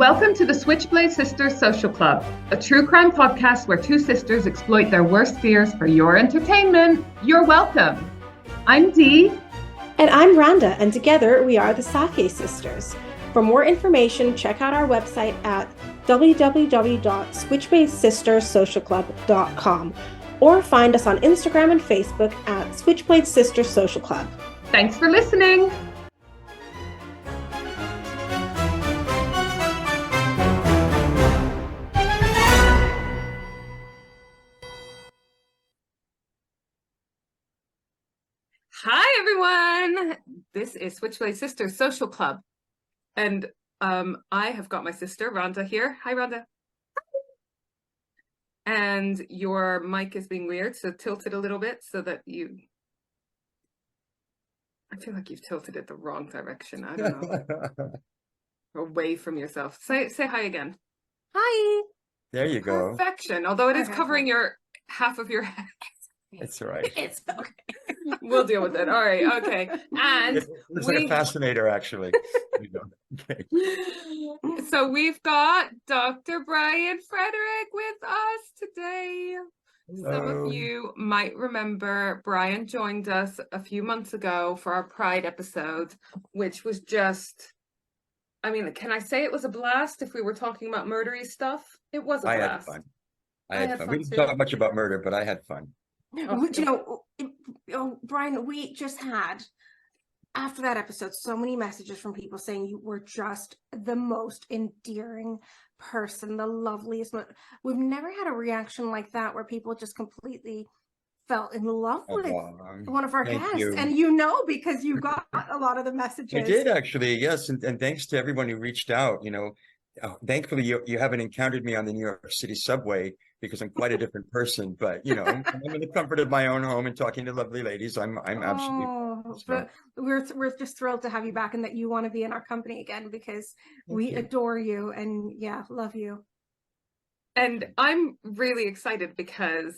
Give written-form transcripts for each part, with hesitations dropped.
Welcome to the Switchblade Sisters Social Club, a true crime podcast where two sisters exploit their worst fears for your entertainment. You're welcome. I'm Dee. And I'm Rhonda, and together we are the Sake Sisters. For more information, check out our website at www.switchbladesistersocialclub.com or find us on Instagram and Facebook at Switchblade Sisters Social Club. Thanks for listening. Hi, everyone. This is Switchblade Sisters Social Club. And I have got my sister, Rhonda, here. Hi, Rhonda. And your mic is being weird, so tilt it a little bit so that you... I feel like you've tilted it the wrong direction. I don't know. Away from yourself. Say hi again. Hi. There you go. Perfection. Although it is covering your half of your head. It's all right. It's okay. We'll deal with it. All right. Okay. And It's like a fascinator, actually. Okay. So we've got Dr. Brian Frederick with us today. Some of you might remember Brian joined us a few months ago for our Pride episode, which was just, I mean, can I say it was a blast if we were talking about murdery stuff? It was a blast. I had fun. I had fun. We didn't talk much about murder, but I had fun. Oh, you know, Brian, we just had, after that episode, so many messages from people saying you were just the most endearing person, the loveliest. We've never had a reaction like that where people just completely fell in love with one of our guests. And you know, because you got a lot of the messages. I did, actually, yes. And thanks to everyone who reached out. You know, thankfully, you haven't encountered me on the New York City subway, because I'm quite a different person, but you know, I'm in the comfort of my own home and talking to lovely ladies. I'm absolutely. But we're just thrilled to have you back and that you want to be in our company again, because we adore you and love you. And I'm really excited because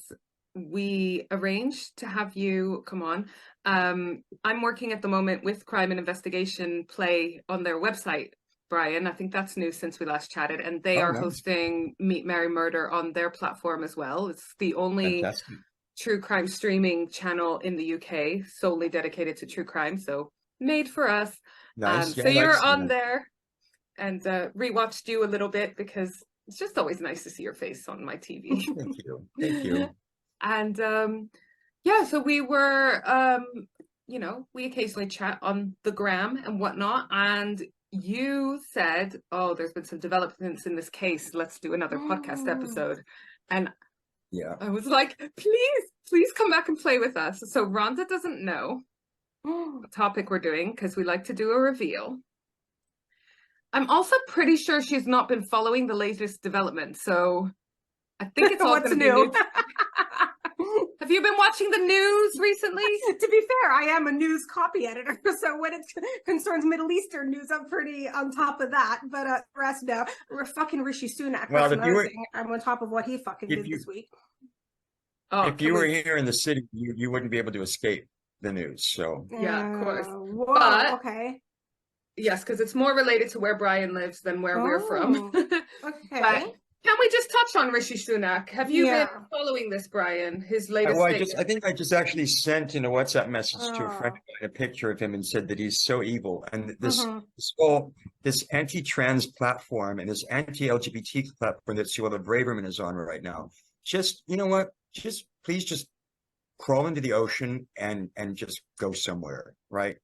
we arranged to have you come on. I'm working at the moment with Crime and Investigation Play on their website, Brian. I think that's new since we last chatted, and they are hosting Meet Mary Murder on their platform as well. It's the only true crime streaming channel in the UK solely dedicated to true crime, so made for us. Nice. So you're on there, and rewatched you a little bit because it's just always nice to see your face on my TV. Thank you. And so we were we occasionally chat on the gram and whatnot, and you said, there's been some developments in this case, let's do another podcast episode. And I was like, please come back and play with us. So Rhonda doesn't know what topic we're doing because we like to do a reveal. I'm also pretty sure she's not been following the latest development, so I think it's all going to be new. Have you been watching the news recently? To be fair, I am a news copy editor, so when it concerns Middle Eastern news, I'm pretty on top of that. But the rest, no. We're fucking Rishi Sunak. Well, I'm on top of what he fucking did this week. If you were here in the city, you wouldn't be able to escape the news. So yeah, of course. Whoa, but, okay. Yes, because it's more related to where Brian lives than where we're from. Okay. But, can we just touch on Rishi Sunak? Have you been following this, Brian? His latest I think I just actually sent in a WhatsApp message to a friend a picture of him and said that he's so evil. And this anti-trans platform and this anti-LGBT platform that Suella Braverman is on right now. Just, you know what? Please just crawl into the ocean and just go somewhere, right?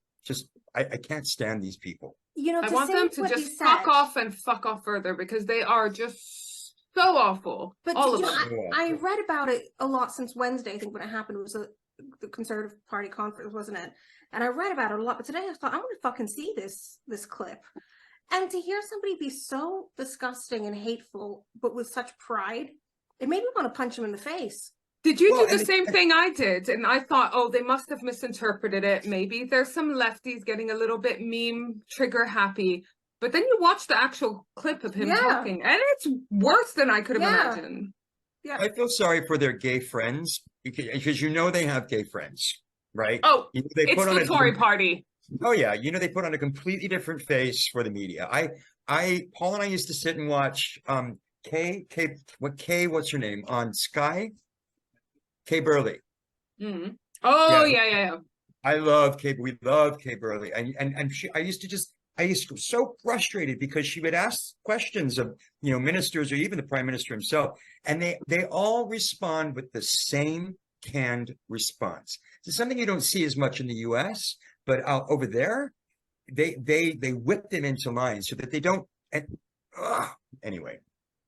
I can't stand these people. You know, I want them to just fuck off and fuck off further because they are just so awful. But all of them. I read about it a lot since Wednesday. I think when it happened, it was the Conservative Party conference, wasn't it? And I read about it a lot. But today I thought, I want to fucking see this clip. And to hear somebody be so disgusting and hateful, but with such pride, it made me want to punch him in the face. Did you do the same thing I did? And I thought, they must have misinterpreted it. Maybe there's some lefties getting a little bit meme trigger happy. But then you watch the actual clip of him talking, and it's worse than I could have imagined. Yeah. I feel sorry for their gay friends because they have gay friends, right? Oh, they it's the Tory party. Oh yeah, they put on a completely different face for the media. Paul and I used to sit and watch what's her name on Sky? Kay Burley. Mm. Oh, Yeah, yeah. I love Kay. We love Kay Burley, and I used to be so frustrated because she would ask questions of ministers or even the prime minister himself, and they all respond with the same canned response. It's something you don't see as much in the U.S., but over there, they whip them into line so that they don't. Anyway.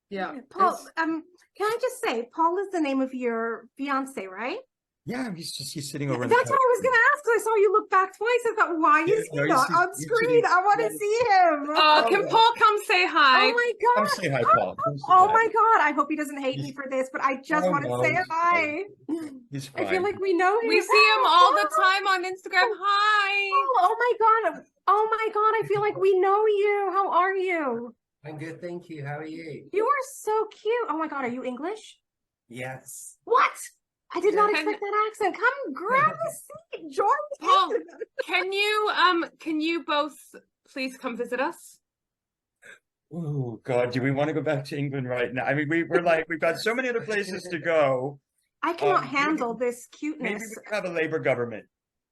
Yeah. Paul, can I just say, Paul is the name of your fiance, right? Yeah, he's sitting over. That's what I was going to ask. I saw you look back twice. I thought, why is he not on screen? I want to see him. Can Paul come say hi? Oh my God. Come say hi, Paul. Oh my God. I hope he doesn't hate me for this, but I just want to say hi. He's fine. I feel like we know him. We see him all the time on Instagram. Hi. Oh my God. Oh my God. I feel like we know you. How are you? I'm good, thank you. How are you? You are so cute. Oh my God. Are you English? Yes. What? I did not Can- expect that accent. Come grab a seat. Join Paul, in. can you both please come visit us? Oh God, do we want to go back to England right now? I mean, we've got so many other places to go. I cannot handle this cuteness. Maybe we have a Labour government.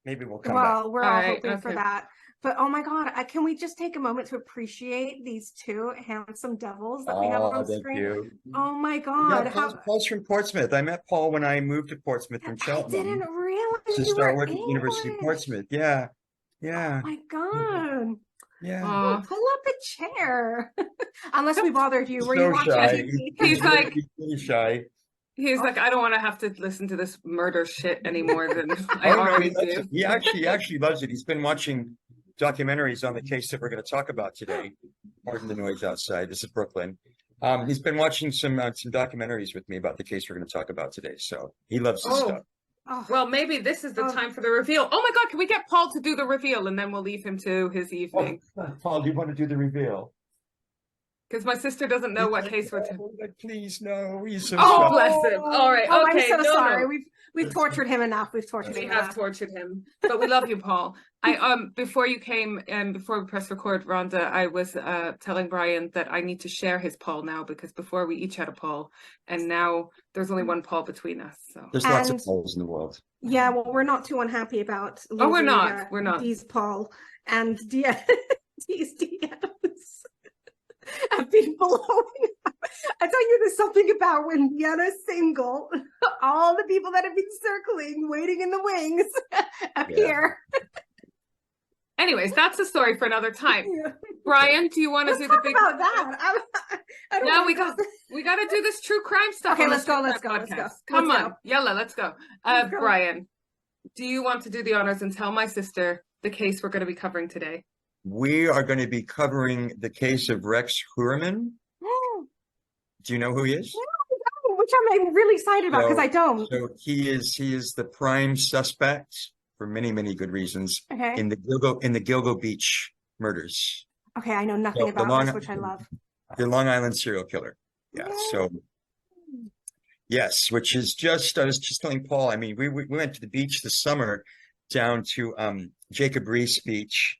Maybe we'll come back. Well, we're all right, hoping for okay. that. But oh my God, can we just take a moment to appreciate these two handsome devils that we have on Thank screen? you. Oh my Yeah, God. Paul's from Portsmouth. I met Paul when I moved to Portsmouth from I Cheltenham didn't realize to you start were working at the University of English. Portsmouth. Yeah, Oh yeah, my God. yeah. Oh, pull up a chair. Unless we bothered you. Were So you watching shy. TV? He's like- he's really shy. He's like, I don't want to have to listen to this murder shit anymore than I Oh no, already he loves do. it. He actually loves it. He's been watching documentaries on the case that we're going to talk about today. Pardon the noise outside. This is Brooklyn. He's been watching some documentaries with me about the case we're going to talk about today. So he loves this stuff. Oh, Well, maybe this is the time for the reveal. Oh my God, can we get Paul to do the reveal and then we'll leave him to his evening? Paul, do you want to do the reveal? Because my sister doesn't know what case we're talking. Please, no. He's so Oh, shy. bless him. All right. Oh, Okay. I'm so sorry. No. We've tortured him enough. We've tortured We him have enough. tortured him, but we love you, Paul. Before you came and before we press record, Rhonda, I was telling Brian that I need to share his Paul now because before we each had a Paul, and now there's only one Paul between us. So There's lots of Pauls in the world. Yeah, well, we're not too unhappy about Oh, we're losing, not. We're not. These Paul and these DMs have been blowing up. I tell you, there's something about when Vienna's single, all the people that have been circling, waiting in the wings, appear. anyways, that's a story for another time. Brian, do you want to Let's do the talk big about that. I don't No, wanna we go- got to do this true crime stuff. Okay, on the let's go, True let's Crime go, let's podcast. go. Come Let's on, go. Yalla, let's go. Let's go. Brian, do you want to do the honors and tell my sister the case we're going to be covering today? We are going to be covering the case of Rex Heuermann. Do you know who he is? Which I'm really excited about because I don't. So he is the prime suspect for many, many good reasons Okay. in the Gilgo Beach murders. Okay, I know nothing about this, which I love. The Long Island serial killer. Yeah. So yes, which is I was just telling Paul, I mean, we went to the beach this summer down to Jacob Riis Beach,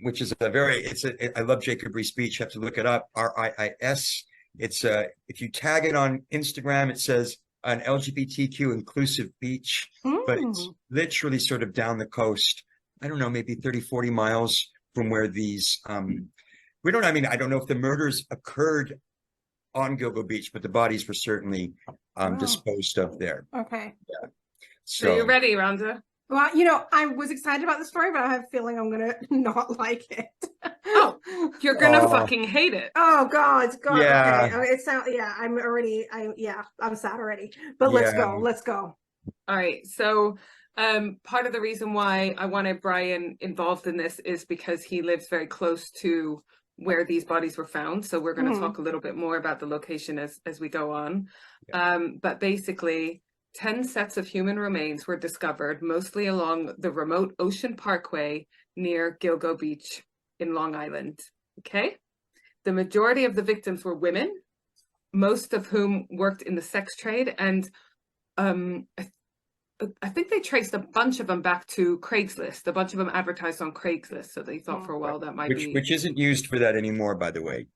which is I love Jacob Riis Beach. You have to look it up. RIIS. It's if you tag it on Instagram, it says an LGBTQ inclusive beach, but it's literally sort of down the coast. I don't know, maybe 30, 40 miles from where these I don't know if the murders occurred on Gilgo Beach, but the bodies were certainly disposed of there. Okay. Yeah. So you ready, Rhonda? Well, I was excited about the story, but I have a feeling I'm gonna not like it. Oh, you're gonna fucking hate it. Oh God. Yeah. Okay. It sounds. Yeah, I'm sad already. But let's go. All right. So, part of the reason why I wanted Brian involved in this is because he lives very close to where these bodies were found. So we're going to talk a little bit more about the location as we go on. But basically, 10 sets of human remains were discovered, mostly along the remote Ocean Parkway near Gilgo Beach in Long Island. Okay. The majority of the victims were women, most of whom worked in the sex trade. And I think they traced a bunch of them back to Craigslist. A bunch of them advertised on Craigslist, so they thought for a while that might be. Which isn't used for that anymore, by the way.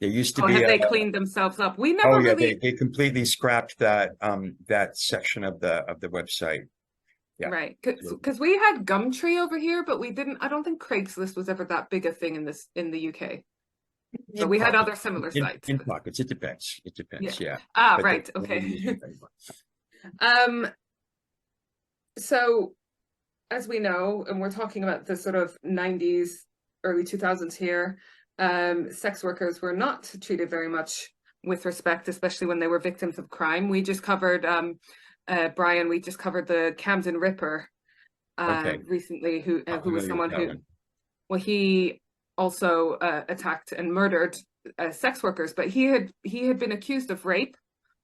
There used to Oh, be have a, they cleaned themselves up? We never oh yeah, really. they completely scrapped that that section of the website. Yeah. Right, because we had Gumtree over here, but we didn't. I don't think Craigslist was ever that big a thing in the UK. But we had other similar sites. In pockets, it depends. It depends. Yeah. Ah, But right. they Okay. use it very much. So as we know, and we're talking about the sort of 90s, early 2000s here, sex workers were not treated very much with respect, especially when they were victims of crime. We just covered Brian, we just covered the Camden Ripper recently, who was someone who, well, he also attacked and murdered sex workers, but he had been accused of rape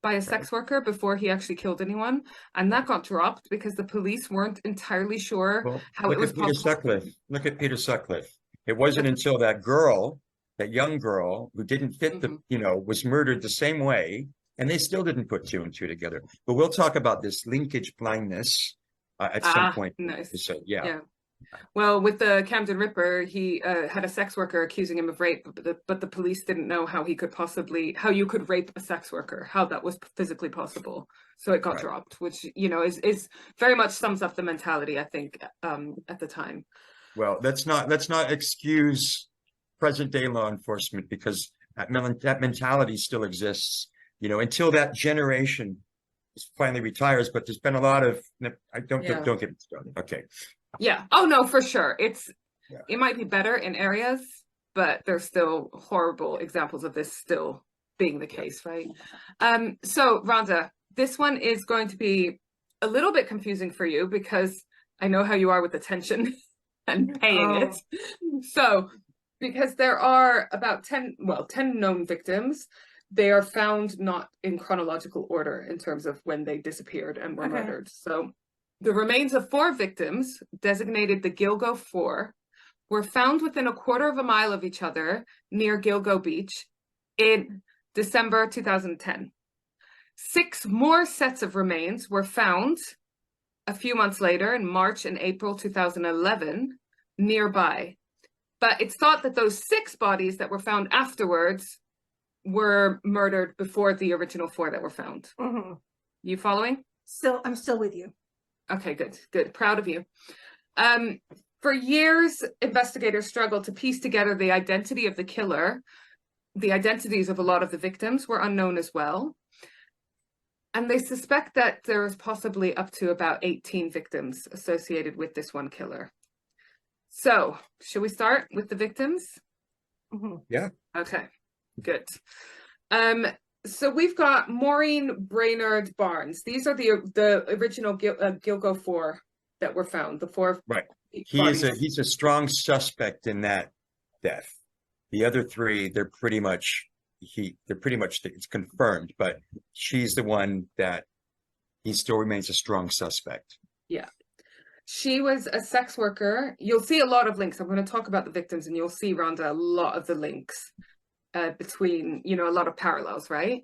by a sex worker before he actually killed anyone, and that got dropped because the police weren't entirely sure how it was possible. Look at Peter Sutcliffe. It wasn't until that girl, that young girl who didn't fit the, was murdered the same way, and they still didn't put two and two together. But we'll talk about this linkage blindness at some point. Nice. So, yeah. Well, with the Camden Ripper, he had a sex worker accusing him of rape, but the police didn't know how you could rape a sex worker, how that was physically possible. So it got dropped, which, is very much sums up the mentality, I think, at the time. Well, let's not excuse present day law enforcement, because that mentality still exists, until that generation finally retires. But there's been a lot of, don't get me started. Okay. Yeah. Oh no, for sure. It might be better in areas, but there's still horrible examples of this still being the case, right? So Rhonda, this one is going to be a little bit confusing for you because I know how you are with attention and paying it. So, because there are about 10 known victims, they are found not in chronological order in terms of when they disappeared and were murdered. So the remains of 4 victims, designated the Gilgo 4, were found within a quarter of a mile of each other near Gilgo Beach in December 2010. 6 more sets of remains were found a few months later in March and April 2011 nearby. But it's thought that those 6 bodies that were found afterwards were murdered before the original 4 that were found. You following? I'm still with you. Okay, good. Proud of you. For years, investigators struggled to piece together the identity of the killer. The identities of a lot of the victims were unknown as well. And they suspect that there is possibly up to about 18 victims associated with this one killer. So, should we start with the victims? Yeah. Okay, good. So we've got Maureen Brainerd Barnes. These are the original Gilgo 4 that were found. The 4. Right. He's a strong suspect in that death. The other 3, they're pretty much it's confirmed, but she's the one that he still remains a strong suspect. Yeah. She was a sex worker. You'll see a lot of links. I'm going to talk about the victims, and you'll see, Rhonda, a lot of the links between, a lot of parallels, right?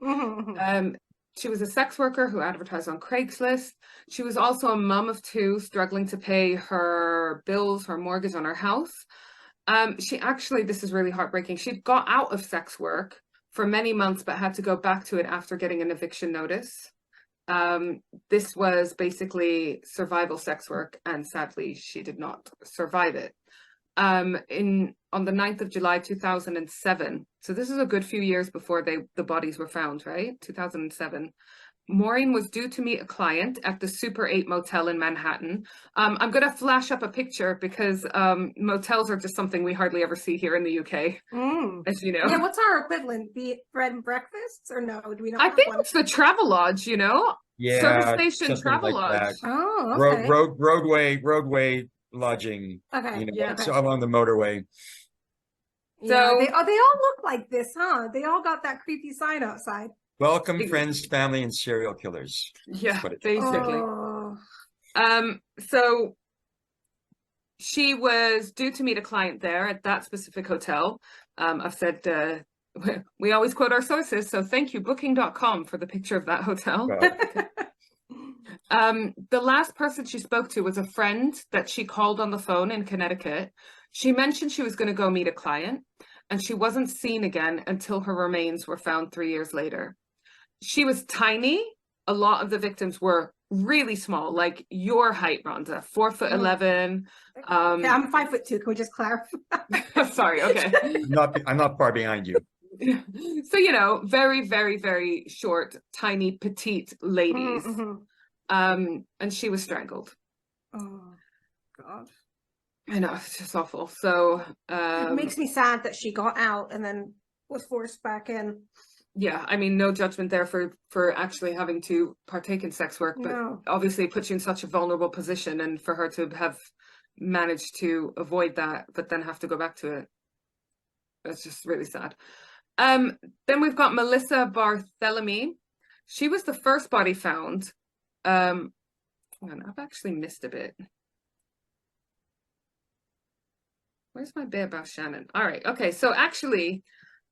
She was a sex worker who advertised on Craigslist. She was also a mom of 2, struggling to pay her bills, her mortgage on her house. She actually, this is really heartbreaking, she got out of sex work for many months, but had to go back to it after getting an eviction notice. This was basically survival sex work, and sadly, she did not survive it. On the 9th of July 2007, so this is a good few years before the bodies were found, right? 2007. Maureen was due to meet a client at the Super 8 motel in Manhattan. I'm going to flash up a picture because motels are just something we hardly ever see here in the UK, as you know. Yeah, what's our equivalent? Bed and breakfasts, or no? Do we not? I think it's the Travelodge, Yeah, service station Travelodge. Like oh, okay. Roadway lodging. Okay, it's along the motorway. So they all look like this, huh? They all got that creepy sign outside. Welcome, friends, family, and serial killers. Yeah, basically. So she was due to meet a client there at that specific hotel. I've said we always quote our sources, so thank you, booking.com, for the picture of that hotel. The last person she spoke to was a friend that she called on the phone in Connecticut. She mentioned she was going to go meet a client, and she wasn't seen again until her remains were found 3 years later. She was tiny. A lot of the victims were really small, like your height, Rhonda, 4'11". Yeah, I'm 5'2". Can we just clarify? Sorry, okay. I'm not far behind you. So, you know, very, very, very short, tiny, petite ladies. And she was strangled. Oh, God. I know, it's just awful. So It makes me sad that she got out and then was forced back in. yeah, I mean, no judgment there for actually having to partake in sex work, but obviously it puts you in such a vulnerable position, and for her to have managed to avoid that but then have to go back to it, that's just really sad. Then we've got Melissa Barthélemy. She was the first body found. Hang on, I've actually missed a bit. Where's my bit about Shannon? All right, okay, so actually,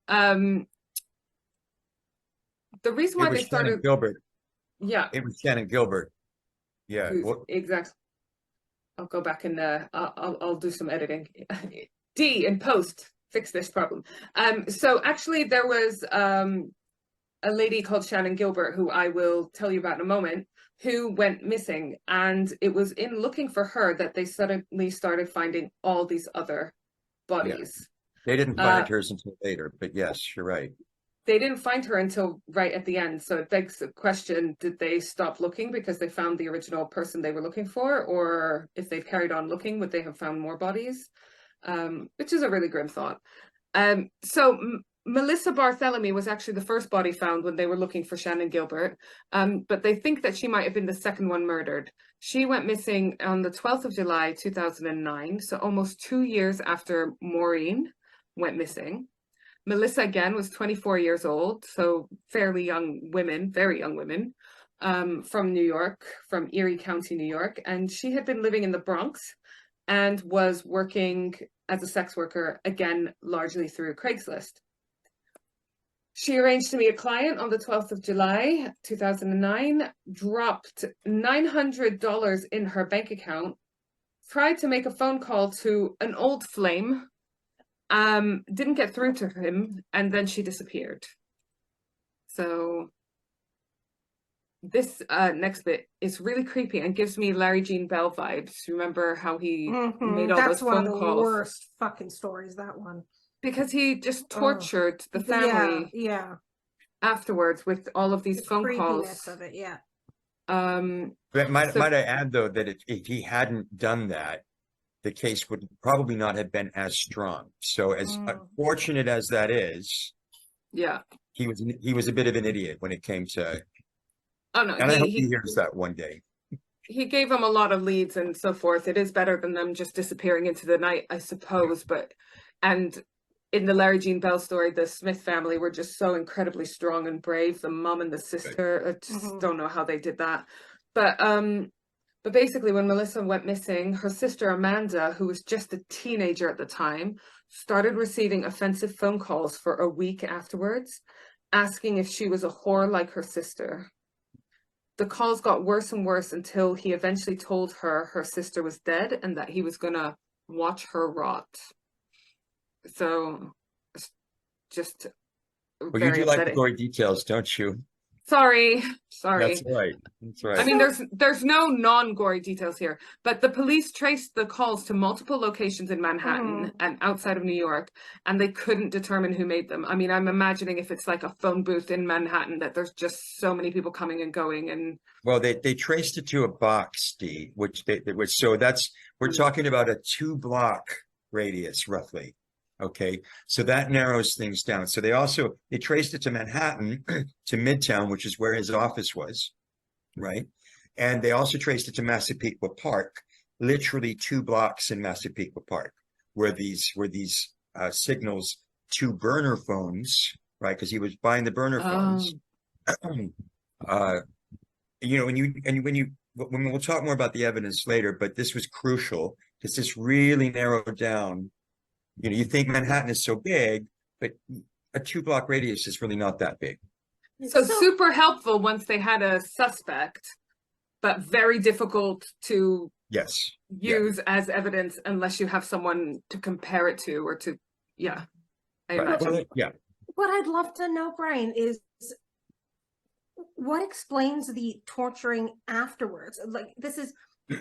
the reason why they started Gilbert. Yeah, It was Shannon Gilbert. Yeah. exactly. I'll go back and I'll do some editing. D in post, fix this problem. So actually there was a lady called Shannon Gilbert, who I will tell you about in a moment, who went missing, and it was in looking for her that they suddenly started finding all these other bodies. Yeah. They didn't find hers until later, but yes, you're right. They didn't find her until right at the end. So it begs the question, did they stop looking because they found the original person they were looking for? Or if they'd carried on looking, would they have found more bodies? Which is a really grim thought. So Melissa Barthélemy was actually the first body found when they were looking for Shannon Gilbert. But they think that she might have been the second one murdered. She went missing on the 12th of July, 2009. So almost 2 years after Maureen went missing. Melissa, again, was 24 years old, so fairly young women, very young women, from New York, from Erie County, New York. And she had been living in the Bronx and was working as a sex worker, again, largely through Craigslist. She arranged to meet a client on the 12th of July, 2009, dropped $900 in her bank account, tried to make a phone call to an old flame, didn't get through to him, and then she disappeared. So this next bit is really creepy and gives me Larry Jean Bell vibes. Remember how he made all those phone calls? That's one of the worst fucking stories, that one. Because he just tortured the family afterwards with all of these phone calls. Of it, yeah. But might I add, though, that if he hadn't done that, the case would probably not have been as strong. So as unfortunate as that is, yeah, he was a bit of an idiot when it came to. Oh no, and I hope he hears that one day. He gave them a lot of leads and so forth. It is better than them just disappearing into the night, I suppose. But and in the Larry Jean Bell story, the Smith family were just so incredibly strong and brave. The mom and the sister, I just don't know how they did that. But basically, when Melissa went missing, her sister Amanda, who was just a teenager at the time, started receiving offensive phone calls for a week afterwards, asking if she was a whore like her sister. The calls got worse and worse until he eventually told her her sister was dead and that he was going to watch her rot. So, just well, you do like the gory details, don't you? Sorry. That's right. That's right. I mean, there's no non-gory details here, but the police traced the calls to multiple locations in Manhattan and outside of New York, and they couldn't determine who made them. I mean, I'm imagining if it's like a phone booth in Manhattan that there's just so many people coming and going. And well, they traced it to a box, D, which so that's we're talking about a 2-block radius roughly. Okay, so that narrows things down. So they traced it to Manhattan, to Midtown, which is where his office was, right? And they also traced it to Massapequa Park, literally 2 blocks in Massapequa Park, where these signals to burner phones, right? Because he was buying the burner phones. You know, when we'll talk more about the evidence later, but this was crucial because this really narrowed down. You know, you think Manhattan is so big, but a 2-block radius is really not that big. So super helpful once they had a suspect. but very difficult to Yes. Yeah. use as evidence unless you have someone to compare it to or to, yeah, I Right. imagine. Well, yeah. What I'd love to know, Brian, is what explains the torturing afterwards? Like, is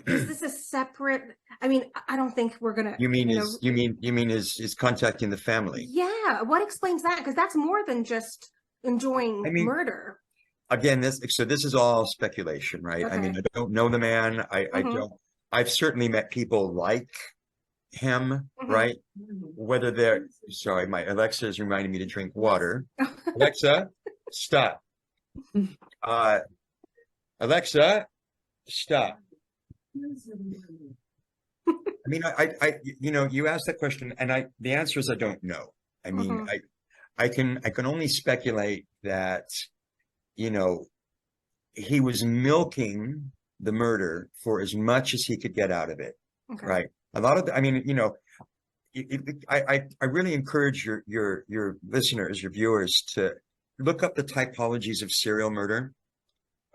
this a separate? I mean, I don't think we're gonna. You mean is contacting the family? Yeah. What explains that? Because that's more than just enjoying I mean, murder. again, this is all speculation, right? I mean, Okay. I don't know the man. I Mhm. don't. I've certainly met people like him, Mhm. right? Whether they're sorry, my Alexa is reminding me to drink water. Alexa, stop. Uh, Alexa, stop. I mean, you asked that question, and the answer is I don't know. I mean, Mhm. I can only speculate that, you know, he was milking the murder for as much as he could get out of it, Okay. right? A lot of, I mean, I really encourage your listeners, your viewers, to look up the typologies of serial murder,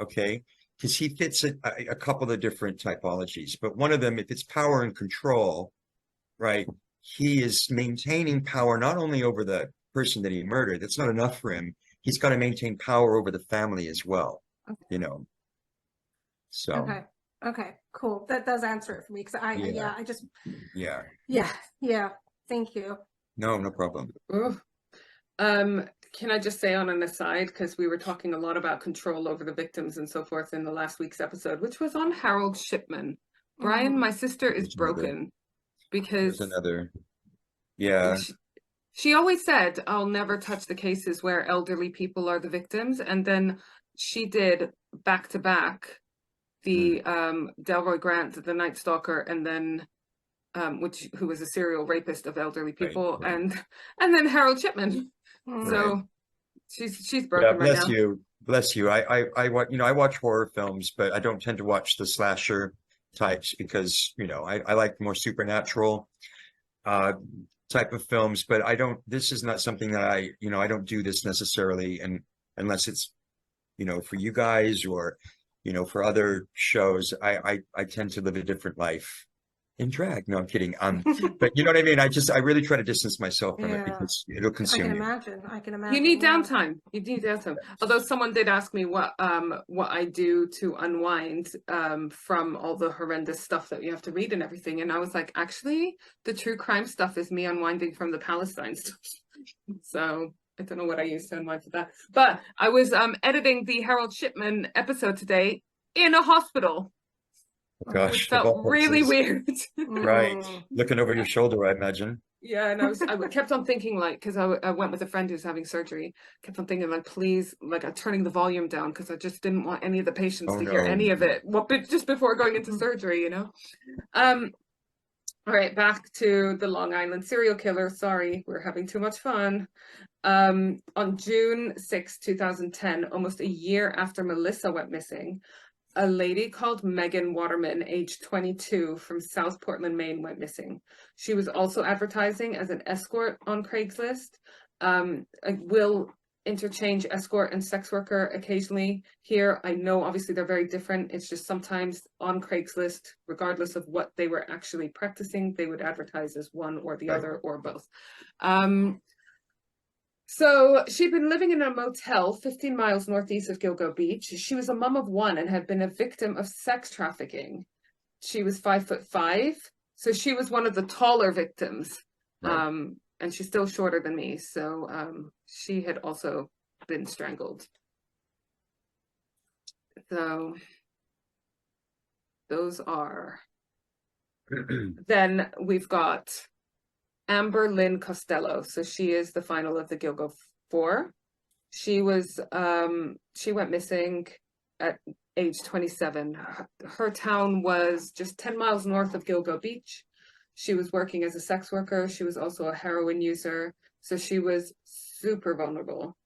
okay? Because he fits a couple of different typologies, but one of them, if it's power and control, right? He is maintaining power not only over the person that he murdered. That's not enough for him. He's got to maintain power over the family as well, you know. So Okay. Okay. Cool. That does answer it for me. Because yeah, I just, yeah. yeah. Thank you. No problem. Ooh. Can I just say on an aside, because we were talking a lot about control over the victims and so forth in the last week's episode, which was on Harold Shipman. Brian, Mhm. my sister is There's another, broken because there's another, yeah, she always said, I'll never touch the cases where elderly people are the victims. And then she did back to back the Delroy Grant, the Night Stalker, and then who was a serial rapist of elderly people, right. and then Harold Shipman. Mhm. Right. So she's Yeah, broken right now. bless you. I watch horror films, but I don't tend to watch the slasher types because, I like more supernatural uh type of films, but this is not something that I don't do this necessarily, and unless it's, for you guys or, for other shows. I tend to live a different life in drag. No, I'm kidding. But you know what I mean? I really try to distance myself from it Yeah. because it'll I consume can you. imagine. I can imagine. You need Yeah. downtime. You need downtime. Although someone did ask me what I do to unwind from all the horrendous stuff that you have to read and everything, and I was like, actually, the true crime stuff is me unwinding from the Palestine stuff. So I don't know what I use to unwind for that. But I was editing the Harold Shipman episode today in a hospital, which Gosh, of felt all really places. weird. Right. Mm. Looking over your shoulder, I imagine. Yeah, and I kept on thinking, like, because I went with a friend who's having surgery, kept on thinking, like, please, like, I'm turning the volume down because I just didn't want any of the patients Oh to hear no. any of it. Just before going into surgery, All right, back to the Long Island serial killer. Sorry, we're having too much fun. On June 6, 2010, almost a year after Melissa went missing, a lady called Megan Waterman, age 22, from South Portland, Maine, went missing. She was also advertising as an escort on Craigslist. I will interchange escort and sex worker occasionally here. I know obviously they're very different. It's just sometimes on Craigslist, regardless of what they were actually practicing, they would advertise as one or the other or both. So she'd been living in a motel 15 miles northeast of Gilgo Beach. She was a mom of one and had been a victim of sex trafficking. She was 5'5", so she was one of the taller victims. Right. And she's still shorter than me, so she had also been strangled. So those are. Then we've got Amber Lynn Costello. So she is the final of the Gilgo 4. She went missing at age 27. Her town was just 10 miles north of Gilgo Beach. She was working as a sex worker. She was also a heroin user. So she was super vulnerable.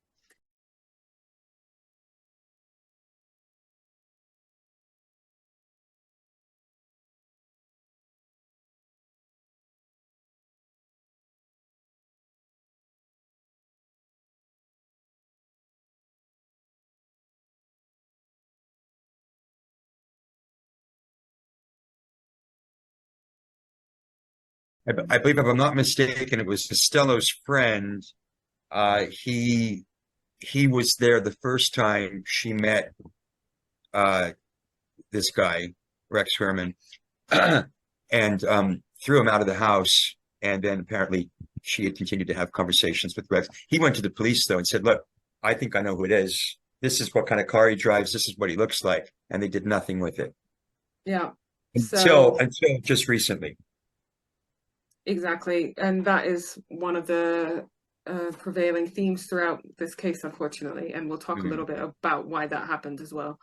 I believe if I'm not mistaken, it was Costello's friend. He was there the first time she met this guy, Rex Heuermann, and threw him out of the house. And then apparently she had continued to have conversations with Rex. He went to the police though and said, "Look, I think I know who it is. This is what kind of car he drives. This is what he looks like." And they did nothing with it. Yeah. Until just recently. Exactly. And that is one of the prevailing themes throughout this case, unfortunately. And we'll talk a little bit about why that happened as well.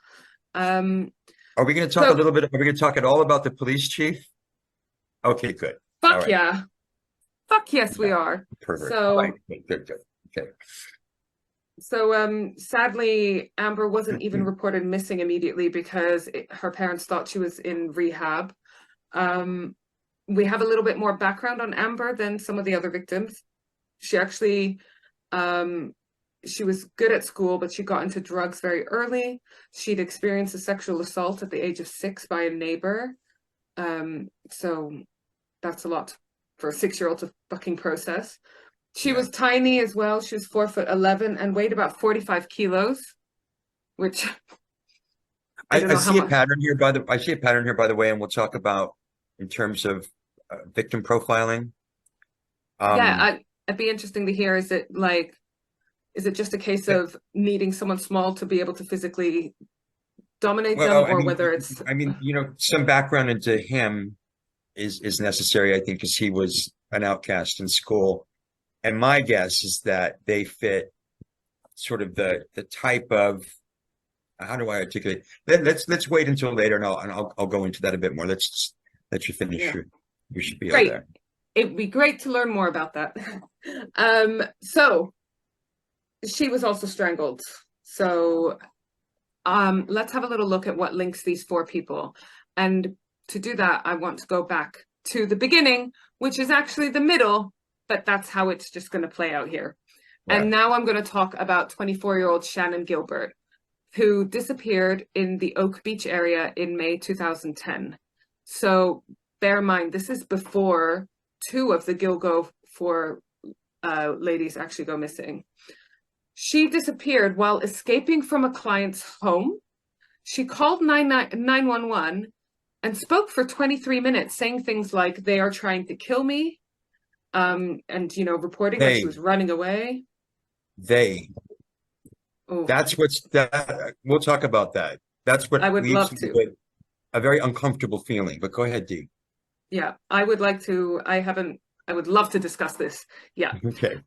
Are we going to talk a little bit? Are we going to talk at all about the police chief? Okay, good. Fuck yeah. Fuck yes, we are. Perfect. So, right. Good. Okay. So sadly, Amber wasn't even reported missing immediately because her parents thought she was in rehab. We have a little bit more background on Amber than some of the other victims. She actually, she was good at school, but she got into drugs very early. She'd experienced a sexual assault at the age of 6 by a neighbor. So that's a lot for a 6-year-old to fucking process. She was tiny as well. She was 4'11" and weighed about 45 kilos, which I see a pattern here by the way, and we'll talk about in terms of victim profiling. It'd be interesting to hear. Is it just a case of needing someone small to be able to physically dominate them, or whether it's? Some background into him is necessary, I think, because he was an outcast in school. And my guess is that they fit sort of the type of, how do I articulate? Let's wait until later, and I'll go into that a bit more. Let's let you finish your spiel there. It'd be great to learn more about that. So she was also strangled. So let's have a little look at what links these 4 people. And to do that, I want to go back to the beginning, which is actually the middle. But that's how it's just going to play out here. Right. And now I'm going to talk about 24-year-old Shannon Gilbert, who disappeared in the Oak Beach area in May 2010. So bear in mind, this is before 2 of the Gilgo 4 ladies actually go missing. She disappeared while escaping from a client's home. She called 911 and spoke for 23 minutes, saying things like, "They are trying to kill me." And reporting that she was running away. That's we'll talk about that. That's what I would love to. A very uncomfortable feeling, but go ahead, Dee. Yeah, I would like to. I would love to discuss this. Yeah. Okay.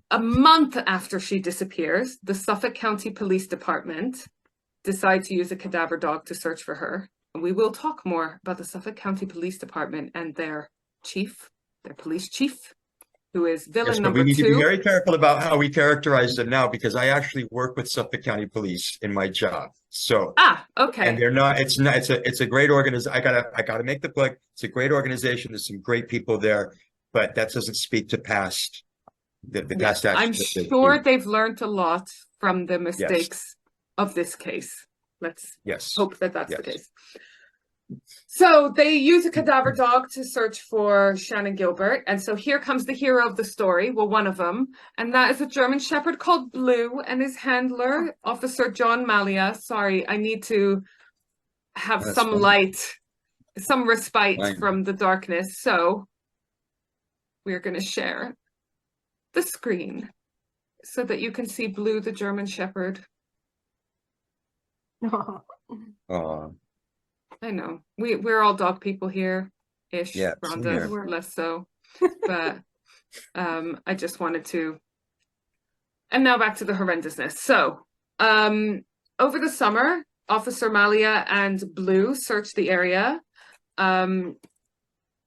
A month after she disappears, the Suffolk County Police Department decide to use a cadaver dog to search for her. And we will talk more about the Suffolk County Police Department and their police chief, who is villain number 2. We need to be very careful about how we characterize them now, because I actually work with Suffolk County Police in my job. So okay. And they're not. It's a great organization. I gotta make the plug. It's a great organization. There's some great people there, but that doesn't speak to past past actions. I'm sure they've learned a lot from the mistakes of this case. Let's hope that that's the case. So they use a cadaver dog to search for Shannon Gilbert. And so here comes the hero of the story. Well, one of them. And that is a German Shepherd called Blue, and his handler, Officer John Malia. Sorry, I need to have some light, some respite from the darkness. So we're going to share the screen so that you can see Blue, the German Shepherd. I know we're all dog people here ish. Rhonda less so, but I just wanted to. And now back to the horrendousness. So over the summer, Officer Malia and Blue searched the area and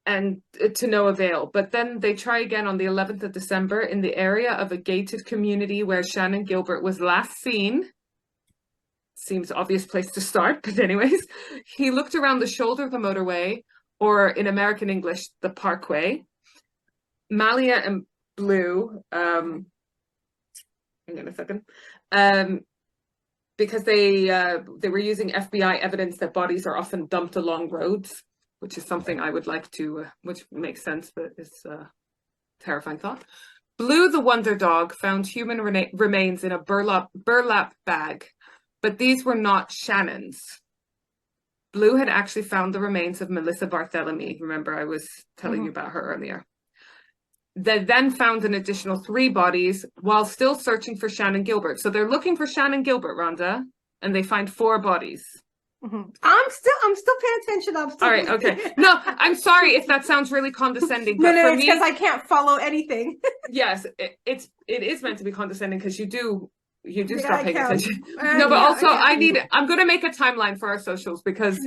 to no avail. But then they try again on the 11th of December in the area of a gated community where Shannon Gilbert was last seen. Seems obvious place to start, but anyways, he looked around the shoulder of the motorway, or in American English, the parkway. Malia and Blue, hang on a second, because they were using FBI evidence that bodies are often dumped along roads, which is something I would like to, which makes sense, but it's a terrifying thought. Blue, the wonder dog, found human remains in a burlap bag, but these were not Shannon's. Blue had actually found the remains of Melissa Barthélemy. Remember, I was telling you about her earlier. They then found an additional 3 bodies while still searching for Shannon Gilbert. So they're looking for Shannon Gilbert, Rhonda, and they find 4 bodies. I'm still paying attention. All right, okay. No, I'm sorry if that sounds really condescending, but no, for it's me, because I can't follow anything. yes, it is meant to be condescending because you do Yeah, start I paying can. attention. No, but Yeah, also I I'm going to make a timeline for our socials because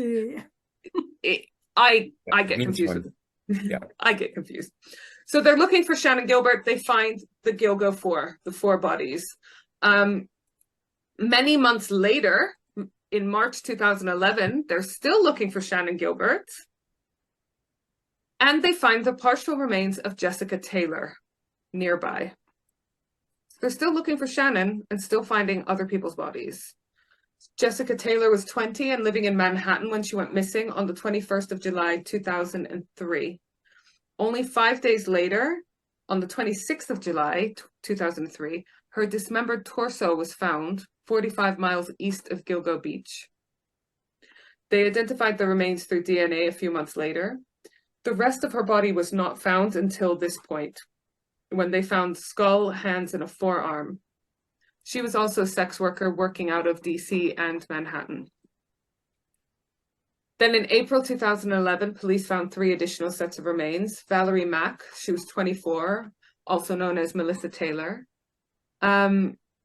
I get confused. Yeah. I get confused. So they're looking for Shannon Gilbert. They find the Gilgo 4, the 4 bodies. Many months later, in March 2011, they're still looking for Shannon Gilbert. And they find the partial remains of Jessica Taylor nearby. So they're still looking for Shannon and still finding other people's bodies. Jessica Taylor was 20 and living in Manhattan when she went missing on the 21st of July, 2003. Only 5 days later, on the 26th of July, 2003, her dismembered torso was found 45 miles east of Gilgo Beach. They identified the remains through DNA a few months later. The rest of her body was not found until this point, when they found skull, hands, and a forearm. She was also a sex worker working out of DC and Manhattan. Then in April 2011, police found 3 additional sets of remains. Valerie Mack, she was 24, also known as Melissa Taylor.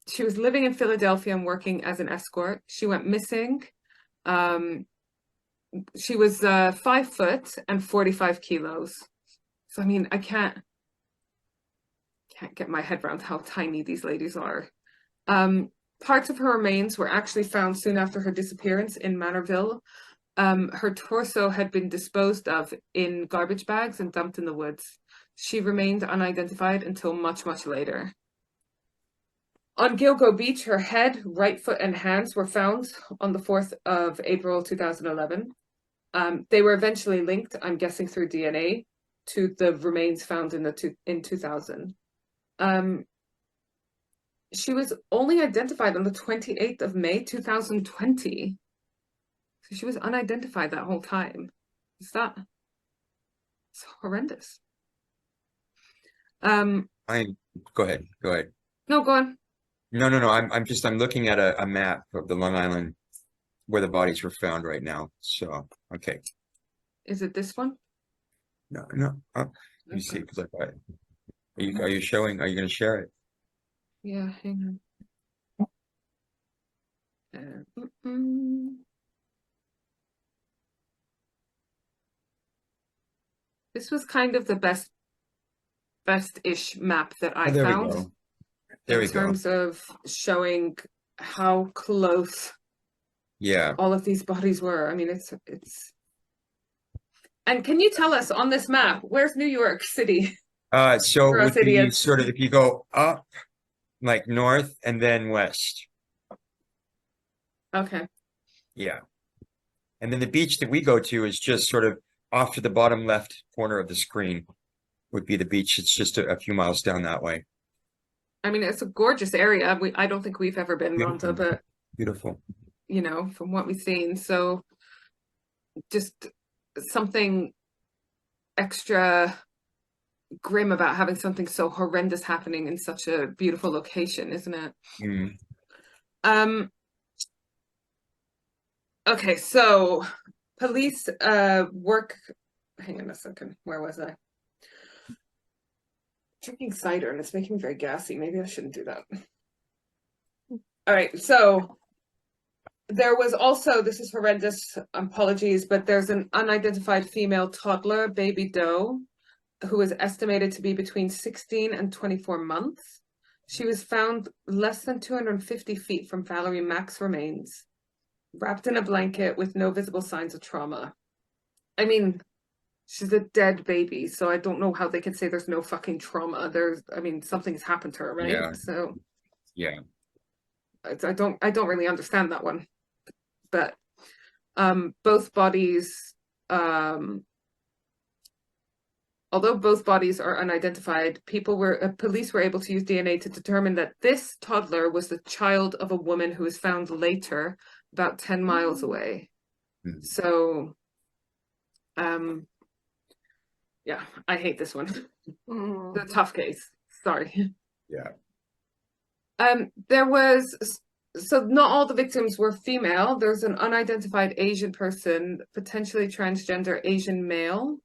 She was living in Philadelphia and working as an escort. She went missing. She was 5 foot and 45 kilos. So, I mean, I can't get my head around how tiny these ladies are. Parts of her remains were actually found soon after her disappearance in Manorville. Her torso had been disposed of in garbage bags and dumped in the woods. She remained unidentified until much, much later. On Gilgo Beach, her head, right foot, and hands were found on the 4th of April 2011. They were eventually linked, I'm guessing through DNA, to the remains found in 2000. She was only identified on the 28th of May 2020. So she was unidentified that whole time. It's horrendous. Go ahead. No, go on. No. I'm looking at a map of the Long Island where the bodies were found right now. So, okay. Is it this one? No. Let me see, because I got it. Are you going to share it? Yeah, hang on. This was kind of the best-ish map that I There found. we go. There we in go. terms of showing how close all of these bodies were. I mean, it's and can you tell us on this map, where's New York City? So For it us would be idiots. sort of if you go up like north and then west. Okay. Yeah. And then the beach that we go to is just sort of off to the bottom left corner of the screen would be the beach. It's just a few miles down that way. I mean, it's a gorgeous area. I don't think we've ever been, Rhonda, but beautiful. You know, from what we've seen. So just something extra grim about having something so horrendous happening in such a beautiful location, isn't it? Mm. Okay, so police work. Hang on a second. Where was I? Drinking cider and it's making me very gassy. Maybe I shouldn't do that. All right, so there was also, this is horrendous, apologies, but there's an unidentified female toddler, baby doe, who is estimated to be between 16 and 24 months. She was found less than 250 feet from Valerie Mack's remains, wrapped in a blanket with no visible signs of trauma. I mean, she's a dead baby, so I don't know how they can say there's no fucking trauma. I mean, something's happened to her, right? Yeah. So yeah, I don't really understand that one. But both bodies although both bodies are unidentified, police were able to use DNA to determine that this toddler was the child of a woman who was found later, about 10 miles away. Mhm. So, yeah, I hate this one. Mm. The tough case. Sorry. Yeah. There was, so not all the victims were female. There's an unidentified Asian person, potentially transgender Asian male.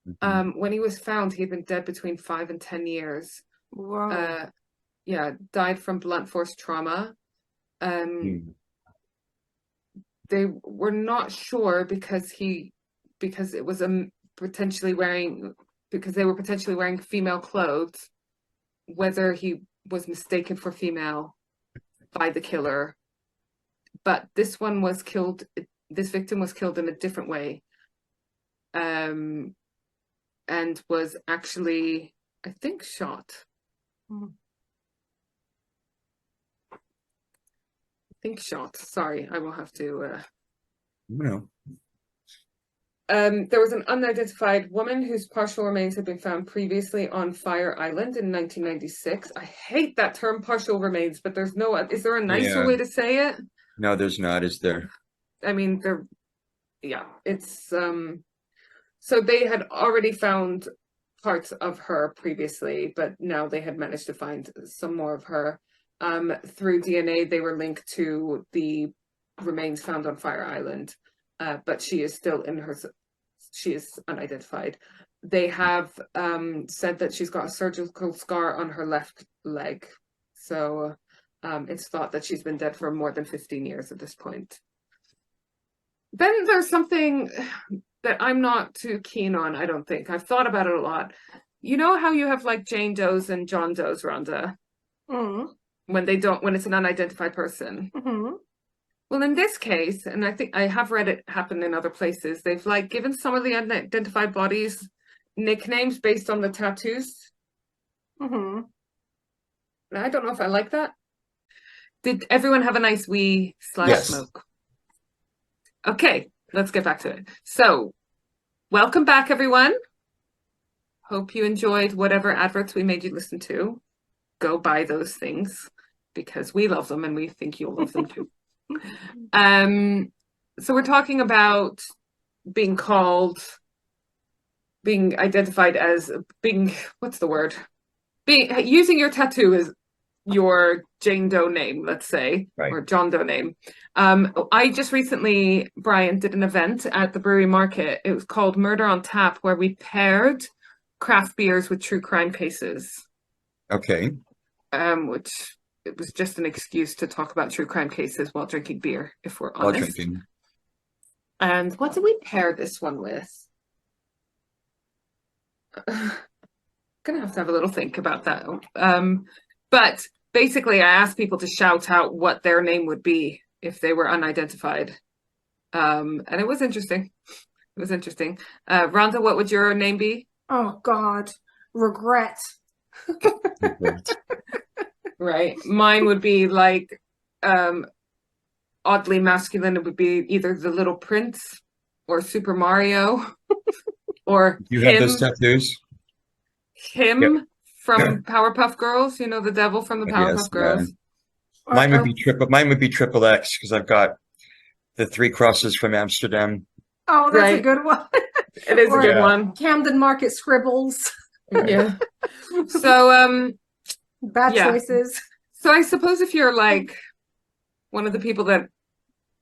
Mhm. When he was found, he had been dead between 5 and 10 years. Whoa. Yeah, died from blunt force trauma. Mhm. They were not sure because it was potentially wearing, because they were potentially wearing female clothes, whether he was mistaken for female by the killer. But this one was killed, this victim was killed in a different way. And was actually, I think, shot. Mm. I think shot. Sorry, I will have to. No. There was an unidentified woman whose partial remains had been found previously on Fire Island in 1996. I hate that term, partial remains, but there's no. Is there a nicer Yeah. way to say it? No, there's not, is there? I mean, yeah, it's so they had already found parts of her previously, but now they had managed to find some more of her. Through DNA, they were linked to the remains found on Fire Island, but she is still she is unidentified. They have said that she's got a surgical scar on her left leg, so it's thought that she's been dead for more than 15 years at this point. Then there's something that I'm not too keen on, I don't think. I've thought about it a lot. You know how you have like Jane Does and John Does, Rhonda? Mm. When it's an unidentified person. Mm-hmm. Well, in this case, and I think I have read it happen in other places, they've like given some of the unidentified bodies nicknames based on the tattoos. Mm-hmm. And I don't know if I like that. Did everyone have a nice wee / Yes. smoke? Okay, let's get back to it. So, welcome back, everyone. Hope you enjoyed whatever adverts we made you listen to. Go buy those things because we love them and we think you'll love them too. So we're talking about being identified as what's the word? Using your tattoo as your Jane Doe name, let's say, Right. or John Doe name. I just recently, Brian, did an event at the brewery market. It was called Murder on Tap, where we paired craft beers with true crime cases. Okay. Which it was just an excuse to talk about true crime cases while drinking beer, if we're While honest. drinking. And what did we pair this one with? Gonna have to have a little think about that. But basically, I asked people to shout out what their name would be if they were unidentified. And it was interesting. It was interesting. Rhonda, what would your name be? Oh God, regret. Right. Mine would be like oddly masculine. It would be either the Little Prince or Super Mario or You have those tattoos? him from Powerpuff Girls. You know, the devil from the Powerpuff Yes, Girls. Mine would be triple X because I've got the 3 crosses from Amsterdam. Oh, that's Right. a good one. It is a good one. Camden Market scribbles. Yeah. So Bad Yeah. choices. so I suppose if you're like one of the people that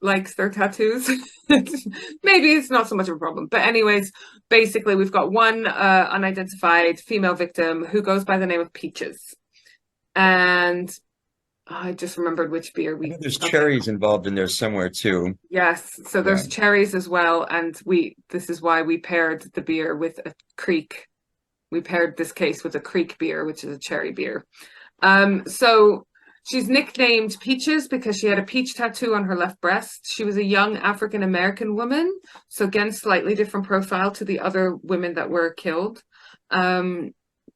likes their tattoos, maybe it's not so much of a problem. But anyways, basically we've got one unidentified female victim who goes by the name of Peaches. And I just remembered which beer I know there's cherries involved in there somewhere too. Yes, so there's cherries as well, and this is why we paired the beer with a creek. We paired this case with a creek beer, which is a cherry beer. So she's nicknamed Peaches because she had a peach tattoo on her left breast. She was a young African American woman, so again, slightly different profile to the other women that were killed.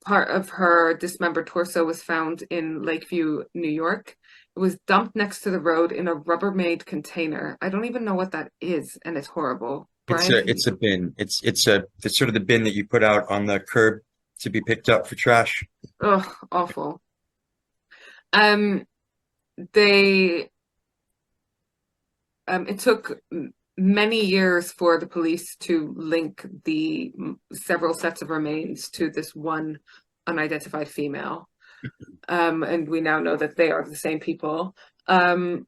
Part of her dismembered torso was found in Lakeview, New York. It was dumped next to the road in a Rubbermaid container. I don't even know what that is, and it's horrible. It's Brian, a bin. It's sort of the bin that you put out on the curb to be picked up for trash. oh, awful. They it took many years for the police to link the several sets of remains to this one unidentified female. And we now know that they are the same people. Thanks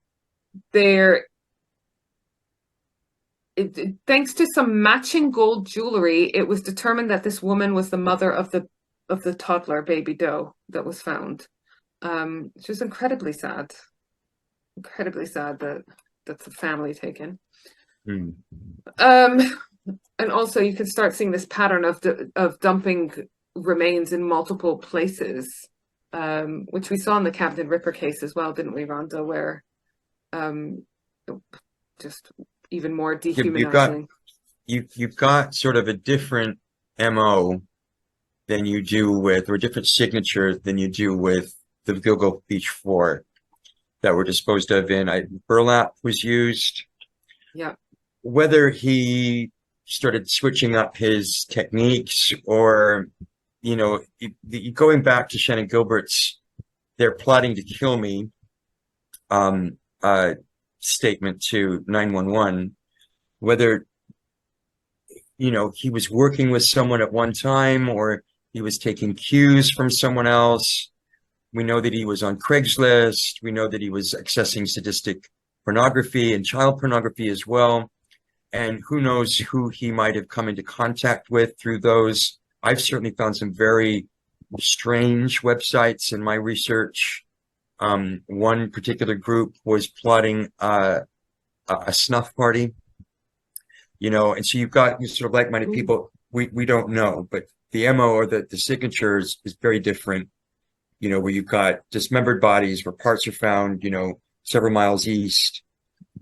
to some matching gold jewelry, it was determined that this woman was the mother of the toddler baby doe that was found. Which was incredibly sad that that's a family taken. Hmm. And also you can start seeing this pattern of dumping remains in multiple places, which we saw in the Captain Ripper case as well, didn't we, Rhonda? Where just even more dehumanizing. You've got sort of a different MO than you do with, or a different signature than you do with the Gilgo Beach 4 that were disposed of in. Burlap was used. Yeah. Whether he started switching up his techniques, or, you know, going back to Shannon Gilbert's "they're plotting to kill me" statement to 911, whether, you know, he was working with someone at one time or he was taking cues from someone else. We know that he was on Craigslist. We know that he was accessing sadistic pornography and child pornography as well. And who knows who he might have come into contact with through those. I've certainly found some very strange websites in my research. One particular group was plotting a snuff party, you know, and so you've got sort of like-minded people. We don't know, but the MO or the signatures is very different, you know, where you've got dismembered bodies where parts are found, you know, several miles east,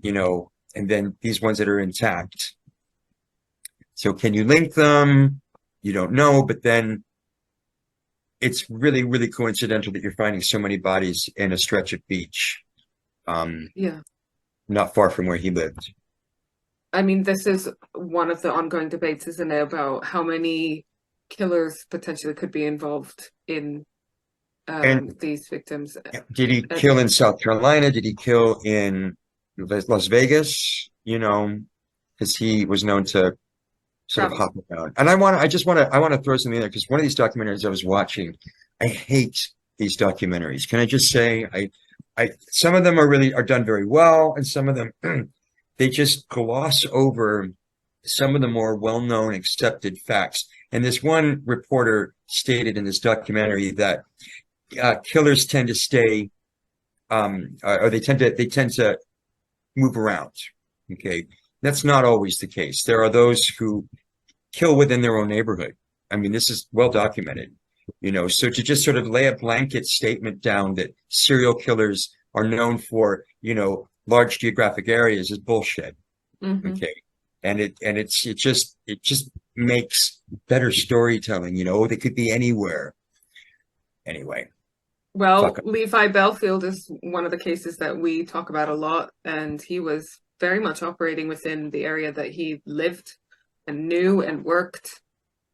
you know, and then these ones that are intact. So can you link them? You don't know, but then it's really, really coincidental that you're finding so many bodies in a stretch of beach, Yeah. not far from where he lived. I mean, this is one of the ongoing debates, isn't it, about how many killers potentially could be involved in these victims. Did he kill in South Carolina? Did he kill in Las Vegas? You know, because he was known to sort of hop around. And I want to throw something in there, because one of these documentaries I was watching, I hate these documentaries. Can I just say, some of them are done very well, and some of them they just gloss over some of the more well-known accepted facts. And this one reporter stated in this documentary that killers tend to stay, or they tend to move around. Okay, that's not always the case. There are those who kill within their own neighborhood. I mean, this is well documented, you know. So to just sort of lay a blanket statement down that serial killers are known for, you know, large geographic areas is bullshit. Okay, and it just makes better storytelling. You know, they could be anywhere. Anyway. Well, Levi Belfield is one of the cases that we talk about a lot, and he was very much operating within the area that he lived and knew and worked.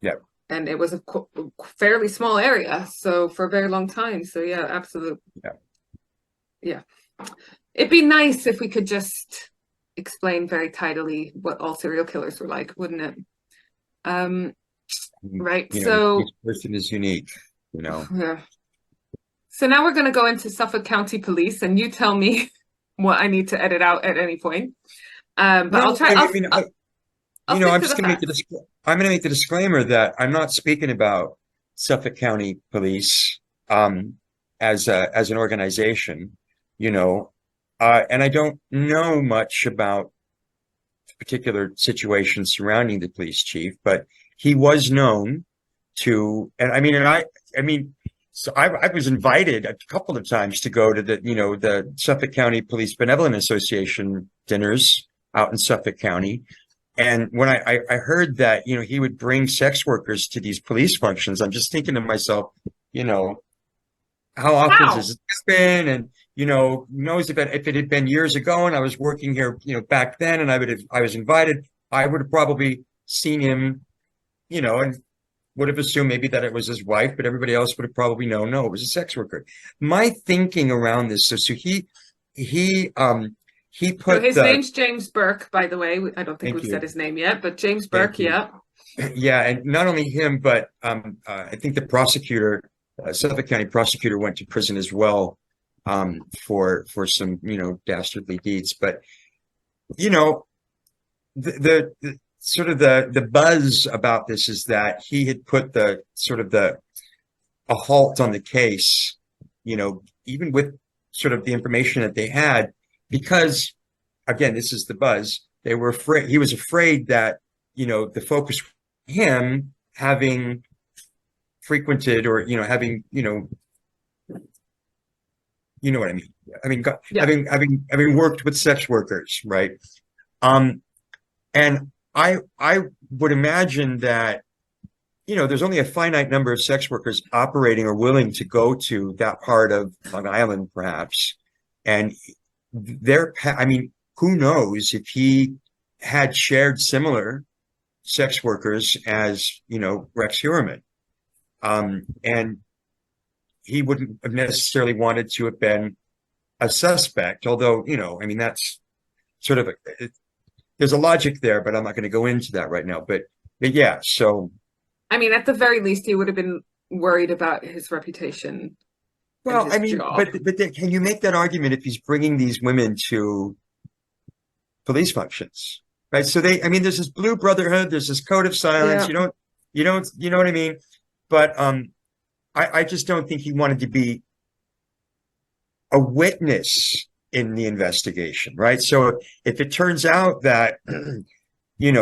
Yeah. And it was a fairly small area, so for a very long time. So yeah, absolutely. Yeah. It'd be nice if we could just explain very tidily what all serial killers were like, wouldn't it? Right. You know, so each person is unique, you know. Yeah. So now we're going to go into Suffolk County Police, and you tell me what I need to edit out at any point. But no, I'll try. I'm just going to make the disclaimer that I'm not speaking about Suffolk County Police as an organization, you know, and I don't know much about the particular situation surrounding the police chief, but he was known to, and I mean. So I was invited a couple of times to go to the Suffolk County Police Benevolent Association dinners out in Suffolk County. And when I heard that, you know, he would bring sex workers to these police functions, I'm just thinking to myself, you know, how often has this been? And, you know, knows if it had been years ago and I was working here, you know, back then, and I was invited, I would have probably seen him, and would have assumed maybe that it was his wife, but everybody else would have probably known, no, it was a sex worker. My thinking around this, so he So put his the, name's James Burke, by the way. I don't think thank we've said you, his name yet, but James thank Burke, you. yeah. Yeah, and not only him, but I think the prosecutor, Suffolk County prosecutor, went to prison as well, for some dastardly deeds. But the sort of the buzz about this is that he had put the sort of a halt on the case, even with sort of the information that they had, because again, this is the buzz. They were afraid. He was afraid that the focus him having frequented or having what I mean. I mean, Yeah. having worked with sex workers, right? And I would imagine that there's only a finite number of sex workers operating or willing to go to that part of Long Island, perhaps, and I mean, who knows if he had shared similar sex workers as Rex Heuermann, and he wouldn't have necessarily wanted to have been a suspect, although I mean, that's sort of there's a logic there, but I'm not going to go into that right now. But yeah, so I mean, at the very least, he would have been worried about his reputation. well, his I mean, job. but can you make that argument if he's bringing these women to police functions, right? So I mean, there's this blue brotherhood, there's this code of silence. Yeah. You know what I mean? But I just don't think he wanted to be a witness in the investigation, right? So if it turns out that,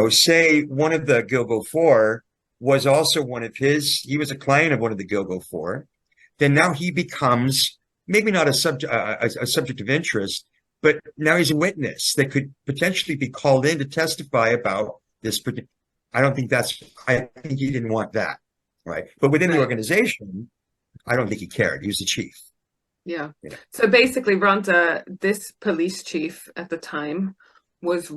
say one of the Gilgo Four was also he was a client of one of the Gilgo Four, then now he becomes maybe not a subject of interest, but now he's a witness that could potentially be called in to testify about this. I think he didn't want that, right? But within the organization, I don't think he cared. He was the chief. Yeah. So basically, Rhonda, this police chief at the time, was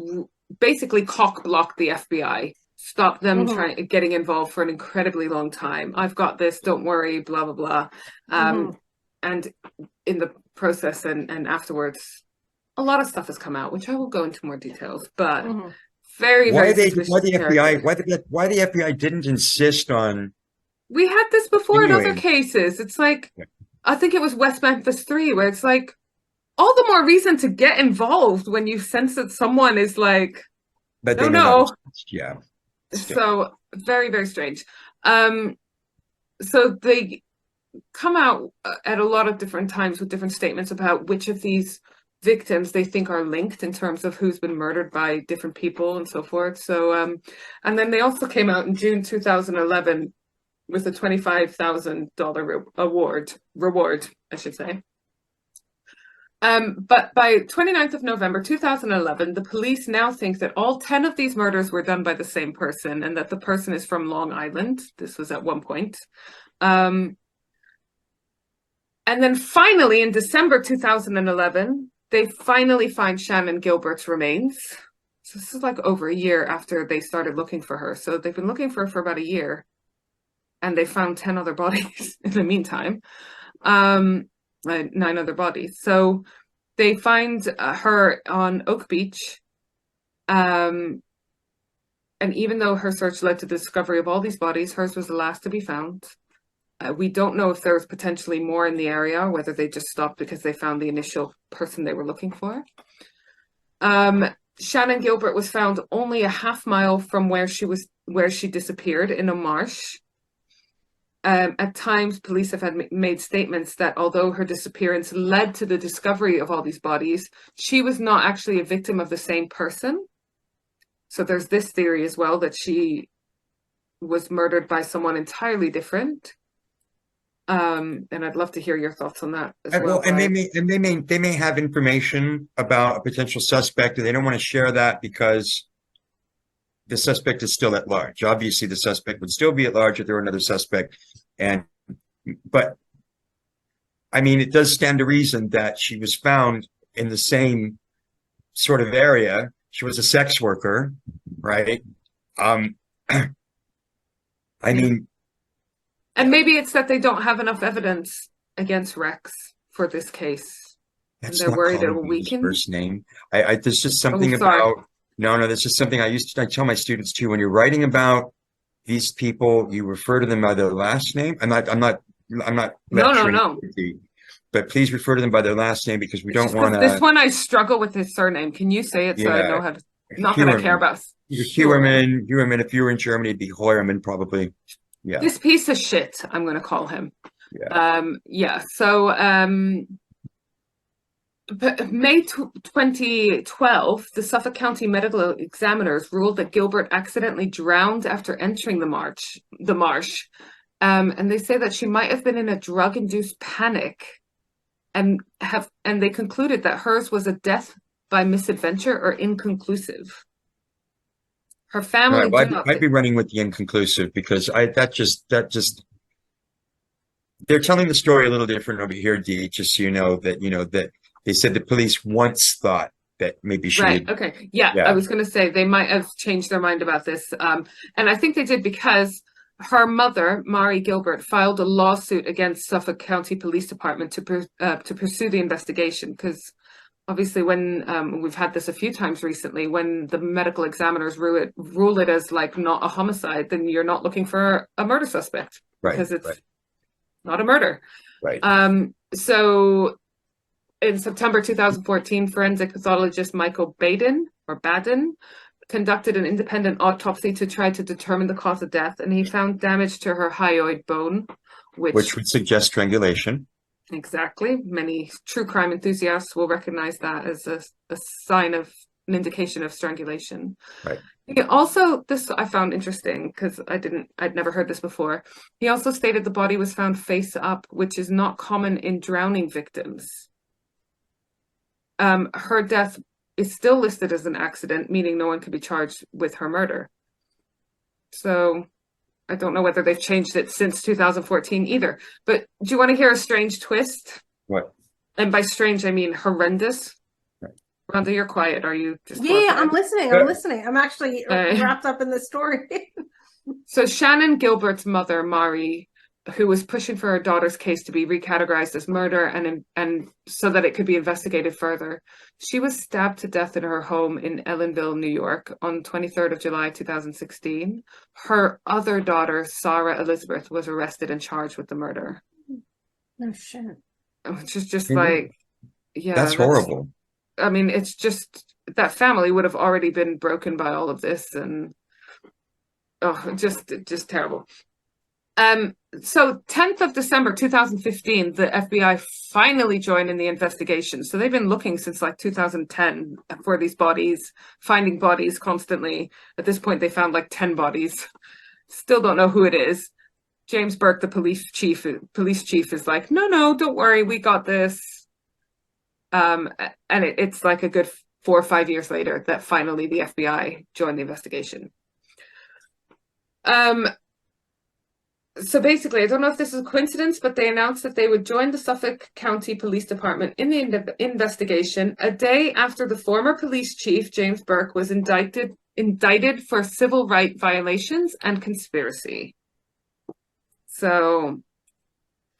basically cock-blocked the FBI, stopped them getting involved for an incredibly long time. I've got this, don't worry, blah, blah, blah. And in the process and afterwards, a lot of stuff has come out, which I will go into more details, but very, why very why the FBI character. why the FBI didn't insist on. We had this before in other cases. It's like, I think it was West Memphis 3, where it's like, all the more reason to get involved when you sense that someone is like, But no. Yeah. So very, very strange. So they come out at a lot of different times with different statements about which of these victims they think are linked in terms of who's been murdered by different people and so forth. So, and then they also came out in June 2011 with a $25,000 reward, I should say. But by 29th of November 2011, the police now think that all 10 of these murders were done by the same person and that the person is from Long Island. This was at one point. And then finally, in December 2011, they finally find Shannon Gilbert's remains. So this is like over a year after they started looking for her. So they've been looking for her for about a year. And they found 10 other bodies in the meantime, 9 other bodies. So they find her on Oak Beach. And even though her search led to the discovery of all these bodies, hers was the last to be found. We don't know if there was potentially more in the area, or whether they just stopped because they found the initial person they were looking for. Shannon Gilbert was found only a half mile from where she disappeared, in a marsh. At times, police have made statements that although her disappearance led to the discovery of all these bodies, she was not actually a victim of the same person. So there's this theory as well, that she was murdered by someone entirely different. And I'd love to hear your thoughts on that as well. And they may have information about a potential suspect, and they don't want to share that because the suspect is still at large. Obviously, the suspect would still be at large if there were another suspect. But I mean, it does stand to reason that she was found in the same sort of area. She was a sex worker, right? Um, I mean, And maybe it's that they don't have enough evidence against Rex for this case. that's they're not worried it calling will him his weaken. first name. There's just something sorry. about, no, that's just something I tell my students too, when you're writing about these people, you refer to them by their last name. I'm not No. lecturing, but please refer to them by their last name because we It's don't just 'cause want this to, one I struggle with his surname. Can you say it so I know yeah, how to? Not that I care Heuermann. about. Heuermann. If you were in Germany, it'd be Heuermann probably. Yeah, This piece of shit, I'm going to call him. yeah. Yeah. So, May 2012, the Suffolk County medical examiners ruled that Gilbert accidentally drowned after entering the marsh. And they say that she might have been in a drug-induced panic, and they concluded that hers was a death by misadventure or inconclusive. Her All family right, do not. I'd be running with the inconclusive because that just they're telling the story a little different over here, Dee, just so you know that they said the police once thought that maybe she Right. would, Okay. Yeah, I was going to say they might have changed their mind about this. And I think they did because her mother, Mari Gilbert, filed a lawsuit against Suffolk County Police Department to pursue the investigation. Because obviously, when we've had this a few times recently, when the medical examiners rule it as like not a homicide, then you're not looking for a murder suspect because it's not a murder. right. So in September 2014, forensic pathologist Michael Baden conducted an independent autopsy to try to determine the cause of death, and he found damage to her hyoid bone, Which would suggest strangulation. Exactly. Many true crime enthusiasts will recognize that as a sign of an indication of strangulation. Right. Also, this I found interesting because I'd never heard this before. He also stated the body was found face up, which is not common in drowning victims. Her death is still listed as an accident, meaning no one could be charged with her murder. So I don't know whether they've changed it since 2014 either. But do you want to hear a strange twist? What? And by strange, I mean horrendous. Right. Rhonda, you're quiet. Are you just? Yeah, I'm listening. I'm listening. I'm actually wrapped up in the story. So Shannon Gilbert's mother, Mari, who was pushing for her daughter's case to be recategorized as murder and so that it could be investigated further, she was stabbed to death in her home in Ellenville, New York on 23rd of July 2016. Her other daughter, Sarah Elizabeth, was arrested and charged with the murder. No shit. Which is just like, yeah, that's horrible. I mean, it's just that family would have already been broken by all of this, and just terrible. So 10th of December 2015, the FBI finally joined in the investigation. So they've been looking since like 2010 for these bodies, finding bodies constantly. At this point, they found like 10 bodies. Still don't know who it is. James Burke, the police chief is like, no, don't worry, we got this. And it's like a good 4 or 5 years later that finally the FBI joined the investigation. So basically, I don't know if this is a coincidence, but they announced that they would join the Suffolk County Police Department in the investigation a day after the former police chief, James Burke, was indicted for civil rights violations and conspiracy. So,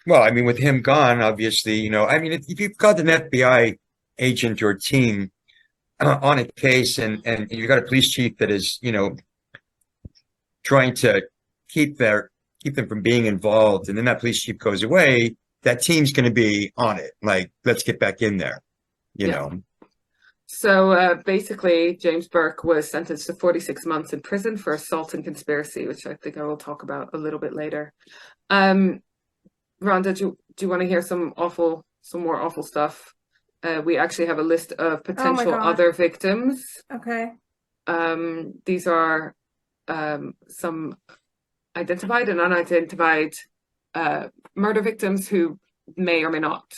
well, I mean, with him gone, obviously, I mean, if you've got an FBI agent or team on a case and you've got a police chief that is, trying to keep them from being involved, and then that police chief goes away, that team's going to be on it. Like, let's get back in there, you know. So basically, James Burke was sentenced to 46 months in prison for assault and conspiracy, which I think I will talk about a little bit later. Rhonda, do you want to hear some more awful stuff? We actually have a list of potential other victims. Okay. These are some identified and unidentified murder victims who may or may not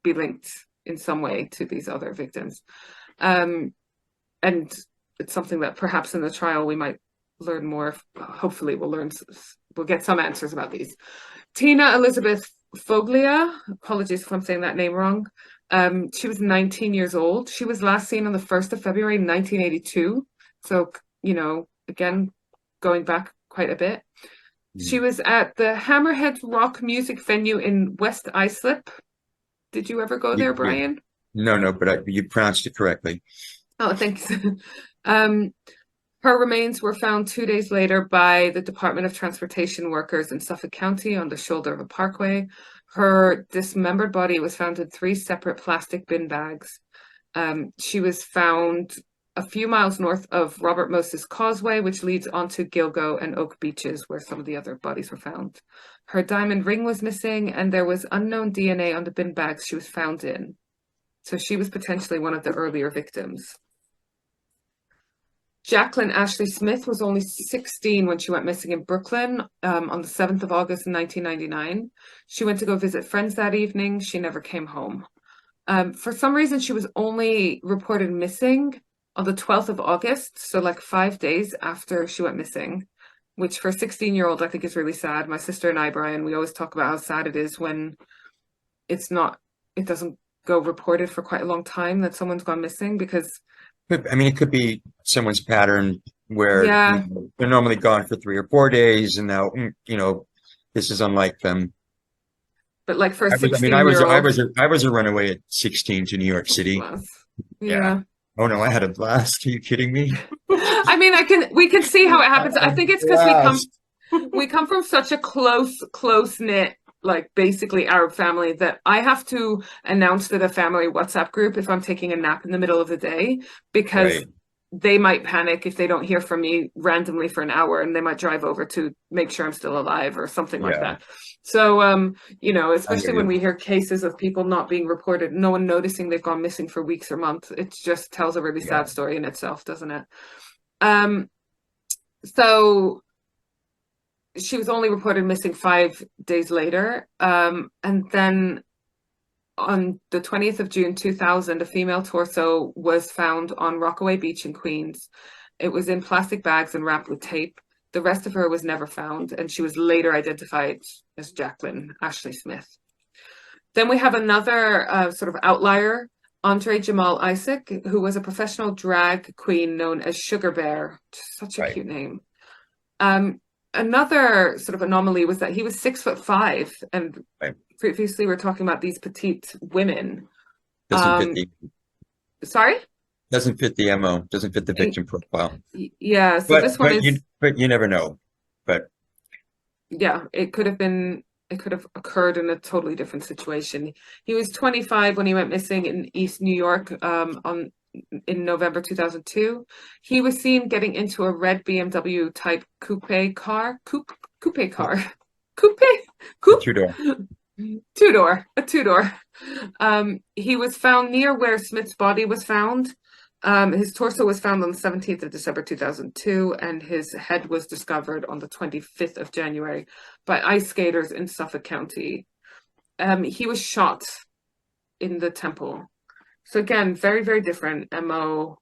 be linked in some way to these other victims. And it's something that perhaps in the trial we might learn more. Hopefully we'll get some answers about these. Tina Elizabeth Foglia, apologies if I'm saying that name wrong, She was 19 years old. She was last seen on the 1st of February 1982. So, you know, again, going back quite a bit. She was at the Hammerhead Rock music venue in West Islip. Did you ever go there, Brian? No, but you pronounced it correctly. Oh, thanks. Her remains were found 2 days later by the Department of Transportation workers in Suffolk County on the shoulder of a parkway. Her dismembered body was found in 3 separate plastic bin bags. She was found a few miles north of Robert Moses Causeway, which leads onto Gilgo and Oak Beaches, where some of the other bodies were found. Her diamond ring was missing, and there was unknown DNA on the bin bags she was found in. So she was potentially one of the earlier victims. Jacqueline Ashley Smith was only 16 when she went missing in Brooklyn on the 7th of August in 1999. She went to go visit friends that evening. She never came home. For some reason, she was only reported missing on the 12th of August, so like 5 days after she went missing, which for a 16-year-old I think is really sad. My sister and I, Brian, we always talk about how sad it is when it doesn't go reported for quite a long time that someone's gone missing, because I mean, it could be someone's pattern where yeah, they're normally gone for 3 or 4 days, and now this is unlike them. but like for a I 16-year-old, was a runaway at 16 to New York City. yeah. Oh no, I had a blast. Are you kidding me? I mean, we can see how it happens. I think it's because we come from such a close knit, like basically Arab family, that I have to announce to the family WhatsApp group if I'm taking a nap in the middle of the day, because Right. they might panic if they don't hear from me randomly for an hour, and they might drive over to make sure I'm still alive or something like that. So, especially when we hear cases of people not being reported, no one noticing they've gone missing for weeks or months, it just tells a really sad story in itself, doesn't it? So she was only reported missing 5 days later. And then on the 20th of June 2000, a female torso was found on Rockaway Beach in Queens. It was in plastic bags and wrapped with tape. The rest of her was never found, and she was later identified as Jacqueline Ashley Smith. Then we have another sort of outlier, Andre Jamal Isaac, who was a professional drag queen known as Sugar Bear. Such a cute name. Another sort of anomaly was that he was 6'5", and previously we were talking about these petite women. Doesn't fit Sorry? Doesn't fit the MO, doesn't fit the victim profile. Yeah, so this one is... But you never know. But yeah, it could have occurred in a totally different situation. He was 25 when he went missing in East New York in November 2002. He was seen getting into a red BMW type coupe car. Two-door. He was found near where Smith's body was found. His torso was found on the 17th of December 2002, and his head was discovered on the 25th of January by ice skaters in Suffolk County. He was shot in the temple. So again, very, very different MO.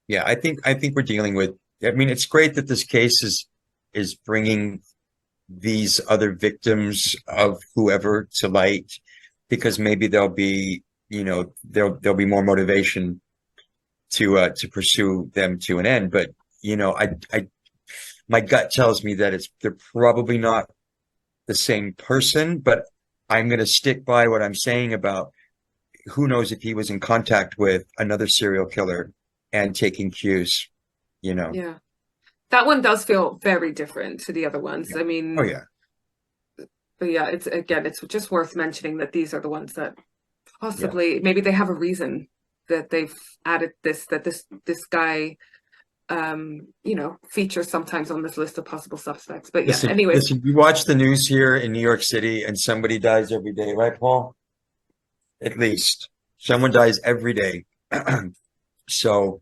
Yeah, I think we're dealing with, I mean, it's great that this case is bringing these other victims of whoever to light, because maybe there'll be more motivation to pursue them to an end. But my gut tells me that they're probably not the same person, but I'm going to stick by what I'm saying about who knows if he was in contact with another serial killer and taking cues, Yeah, that one does feel very different to the other ones. I mean, oh yeah, but yeah, it's just worth mentioning that these are the ones that possibly maybe they have a reason that they've added this guy features sometimes on this list of possible suspects. But yeah, listen, you watch the news here in New York City and somebody dies every day, right, Paul? At least someone dies every day. So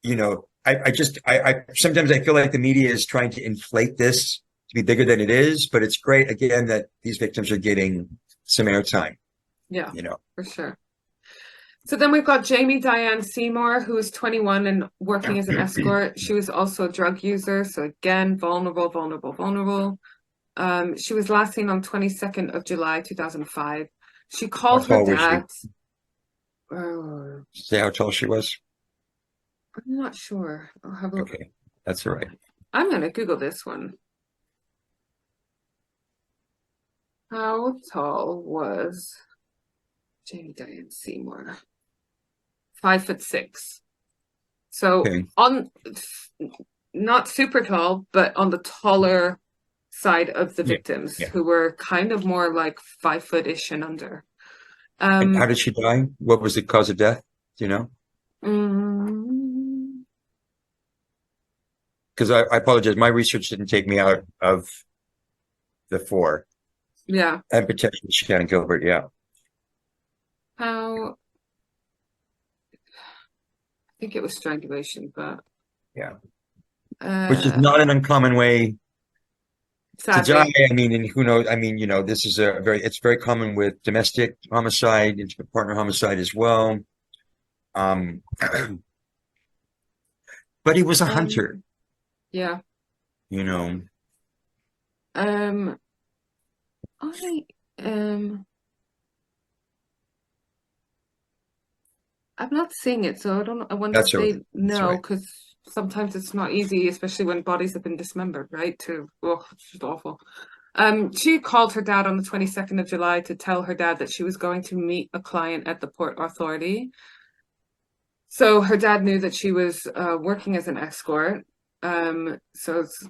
I sometimes I feel like the media is trying to inflate this to be bigger than it is, but it's great again that these victims are getting some airtime. Yeah, for sure. So then we've got Jamie Diane Seymour, who is 21 and working as an escort. She was also a drug user. So again, vulnerable. She was last seen on 22nd of July, 2005. She called her dad. Say how tall she was? I'm not sure. I'll have a look. Okay, that's all right. I'm gonna Google this one. How tall was Jamie Diane Seymour? 5'6". So Okay. not super tall, but on the taller side of the Yeah, victims, yeah. who were kind of more like 5'ish and under. And how did she die? What was the cause of death? Do you know? Mm, Because I apologize, my research didn't take me out of the four, yeah. and potentially Shannon Gilbert. Yeah, How? I think it was strangulation, but yeah. Which is not an uncommon way to sadly, die. I mean, and who knows? I mean, this is it's very common with domestic homicide, intimate partner homicide as well. But he was a hunter, yeah. I I'm not seeing it, so I don't know. I wonder That's if right. they That's know, right. because sometimes it's not easy, especially when bodies have been dismembered, right? It's just awful. She called her dad on the 22nd of July to tell her dad that she was going to meet a client at the Port Authority. So her dad knew that she was working as an escort. So it's,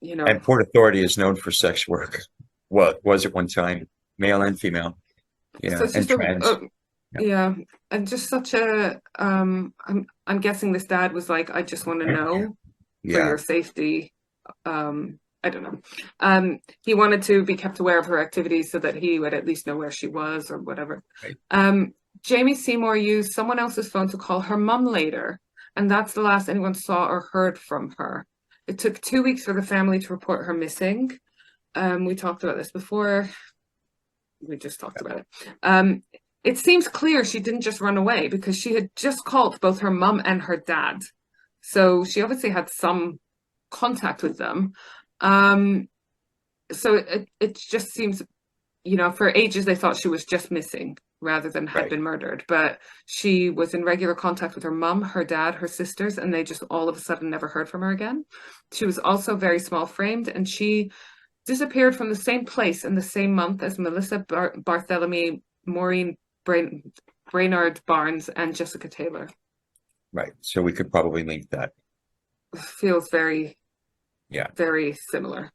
And Port Authority is known for sex work. Well, was at one time, male and female. Yeah, so it's and just trans. yeah, and just such a I'm guessing this dad was like, I just want to know for Yeah, your safety. I don't know. He wanted to be kept aware of her activities so that he would at least know where she was or whatever. right. Jamie Seymour used someone else's phone to call her mum later, and that's the last anyone saw or heard from her. It took 2 weeks for the family to report her missing. We talked about this before. We just talked about it. It seems clear she didn't just run away, because she had just called both her mum and her dad. So she obviously had some contact with them. So it just seems, for ages they thought she was just missing rather than had been murdered. But she was in regular contact with her mum, her dad, her sisters, and they just all of a sudden never heard from her again. She was also very small framed, and she disappeared from the same place in the same month as Melissa Barthélemy, Maureen Brainard Barnes, and Jessica Taylor. Right. So we could probably link that. Feels very similar.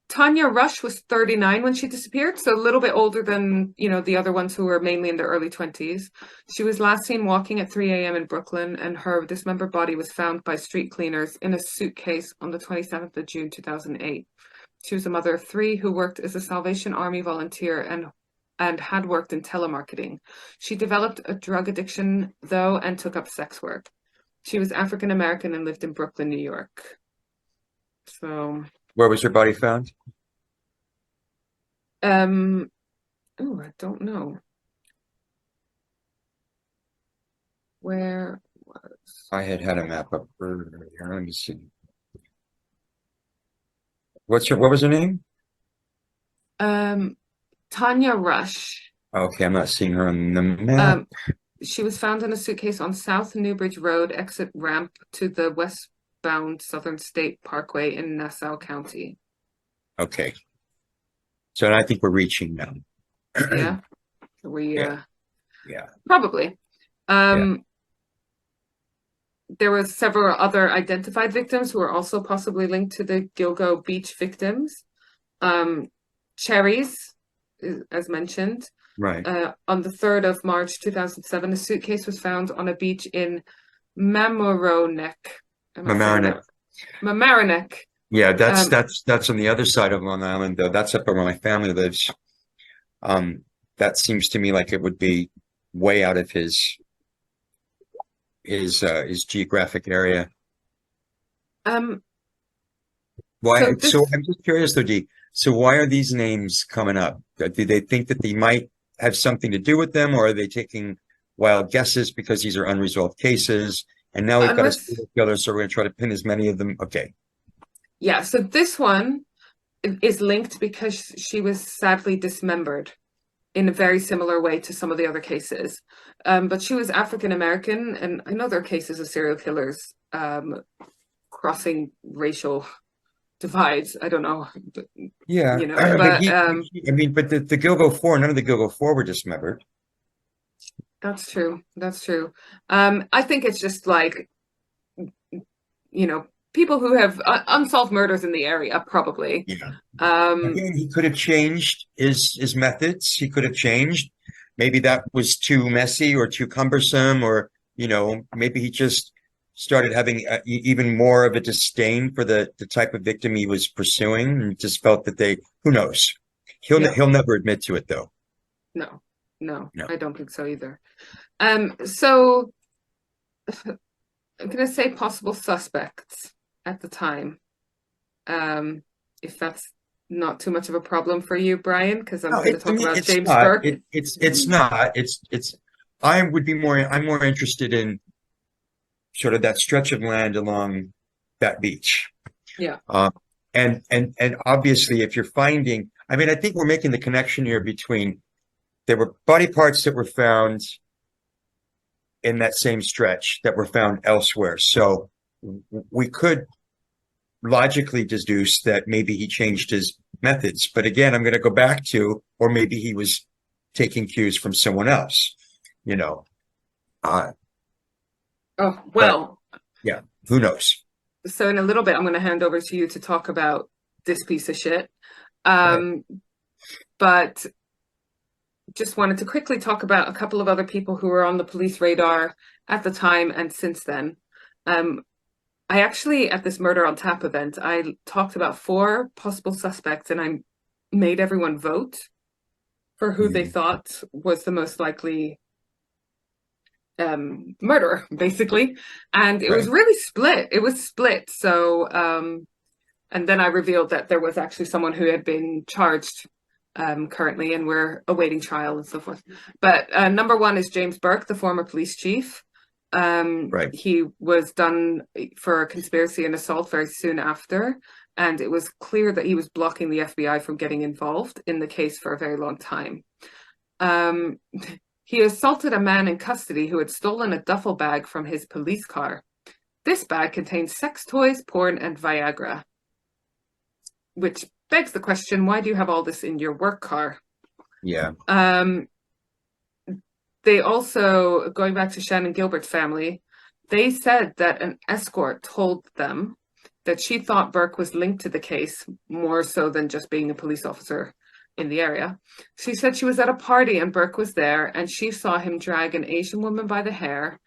Tanya Rush was 39 when she disappeared, so a little bit older than, the other ones who were mainly in their early 20s. She was last seen walking at 3 a.m. in Brooklyn, and her dismembered body was found by street cleaners in a suitcase on the 27th of June 2008. She was a mother of 3 who worked as a Salvation Army volunteer and had worked in telemarketing. She developed a drug addiction, though, and took up sex work. She was African American and lived in Brooklyn, New York. So, where was her body found? I don't know. Where was I had a map up earlier. Let me see. What was her name? Tanya Rush. Okay, I'm not seeing her on the map. She was found in a suitcase on South Newbridge Road, exit ramp to the westbound Southern State Parkway in Nassau County. Okay. So I think we're reaching now. Yeah. Yeah. Probably. There was several other identified victims who were also possibly linked to the Gilgo beach victims. Cherries, as mentioned. Right. On the 3rd of March 2007, a suitcase was found on a beach in Mamaroneck. Mamaroneck. Yeah, that's on the other side of Long Island, though. That's up where my family lives. That seems to me like it would be way out of his geographic area. Why? So I'm just curious, though, Dee. So why are these names coming up? Do they think that they might have something to do with them, or are they taking wild guesses because these are unresolved cases? And now we've got a serial killer, so we're going to try to pin as many of them. Okay. Yeah. So this one is linked because she was sadly dismembered. in a very similar way to some of the other cases. But she was African American, and I know there are cases of serial killers crossing racial divides. I don't know, Yeah, you know, but but I mean, but the Gilgo Four, none of the Gilgo Four were dismembered. that's true. That's true. I think it's just like, you know, people who have unsolved murders in the area, probably. Yeah. Um, Again, he could have changed his methods. He could have changed. Maybe that was too messy or too cumbersome, or maybe he just started having even more of a disdain for the type of victim he was pursuing, and just felt that who knows? Yeah. He'll never admit to it, though. no, No. I don't think so either. So I'm gonna say possible suspects at the time. If that's not too much of a problem for you, Brian, because I'm No, going to talk about it's James not. Burke. It's not. It's. I'm more interested in sort of that stretch of land along that beach. Yeah. And obviously, if you're finding, I mean, I think we're making the connection here between there were body parts that were found in that same stretch that were found elsewhere. So we could logically deduce that maybe he changed his methods. But again, I'm going to go back to, or maybe he was taking cues from someone else, Oh, well. Yeah, who knows? So in a little bit, I'm going to hand over to you to talk about this piece of shit. But just wanted to quickly talk about a couple of other people who were on the police radar at the time and since then. I actually, at this Murder on Tap event, I talked about 4 possible suspects, and I made everyone vote for who they thought was the most likely murderer, basically. And it was really split. It was split. So, and then I revealed that there was actually someone who had been charged currently, and we're awaiting trial and so forth. But number 1 is James Burke, the former police chief. He was done for conspiracy and assault very soon after, and it was clear that he was blocking the FBI from getting involved in the case for a very long time. He assaulted a man in custody who had stolen a duffel bag from his police car. This bag contained sex toys, porn, and Viagra. Which begs the question, why do you have all this in your work car? Yeah. They also, going back to Shannon Gilbert's family, they said that an escort told them that she thought Burke was linked to the case more so than just being a police officer in the area. She said she was at a party and Burke was there, and she saw him drag an Asian woman by the hair.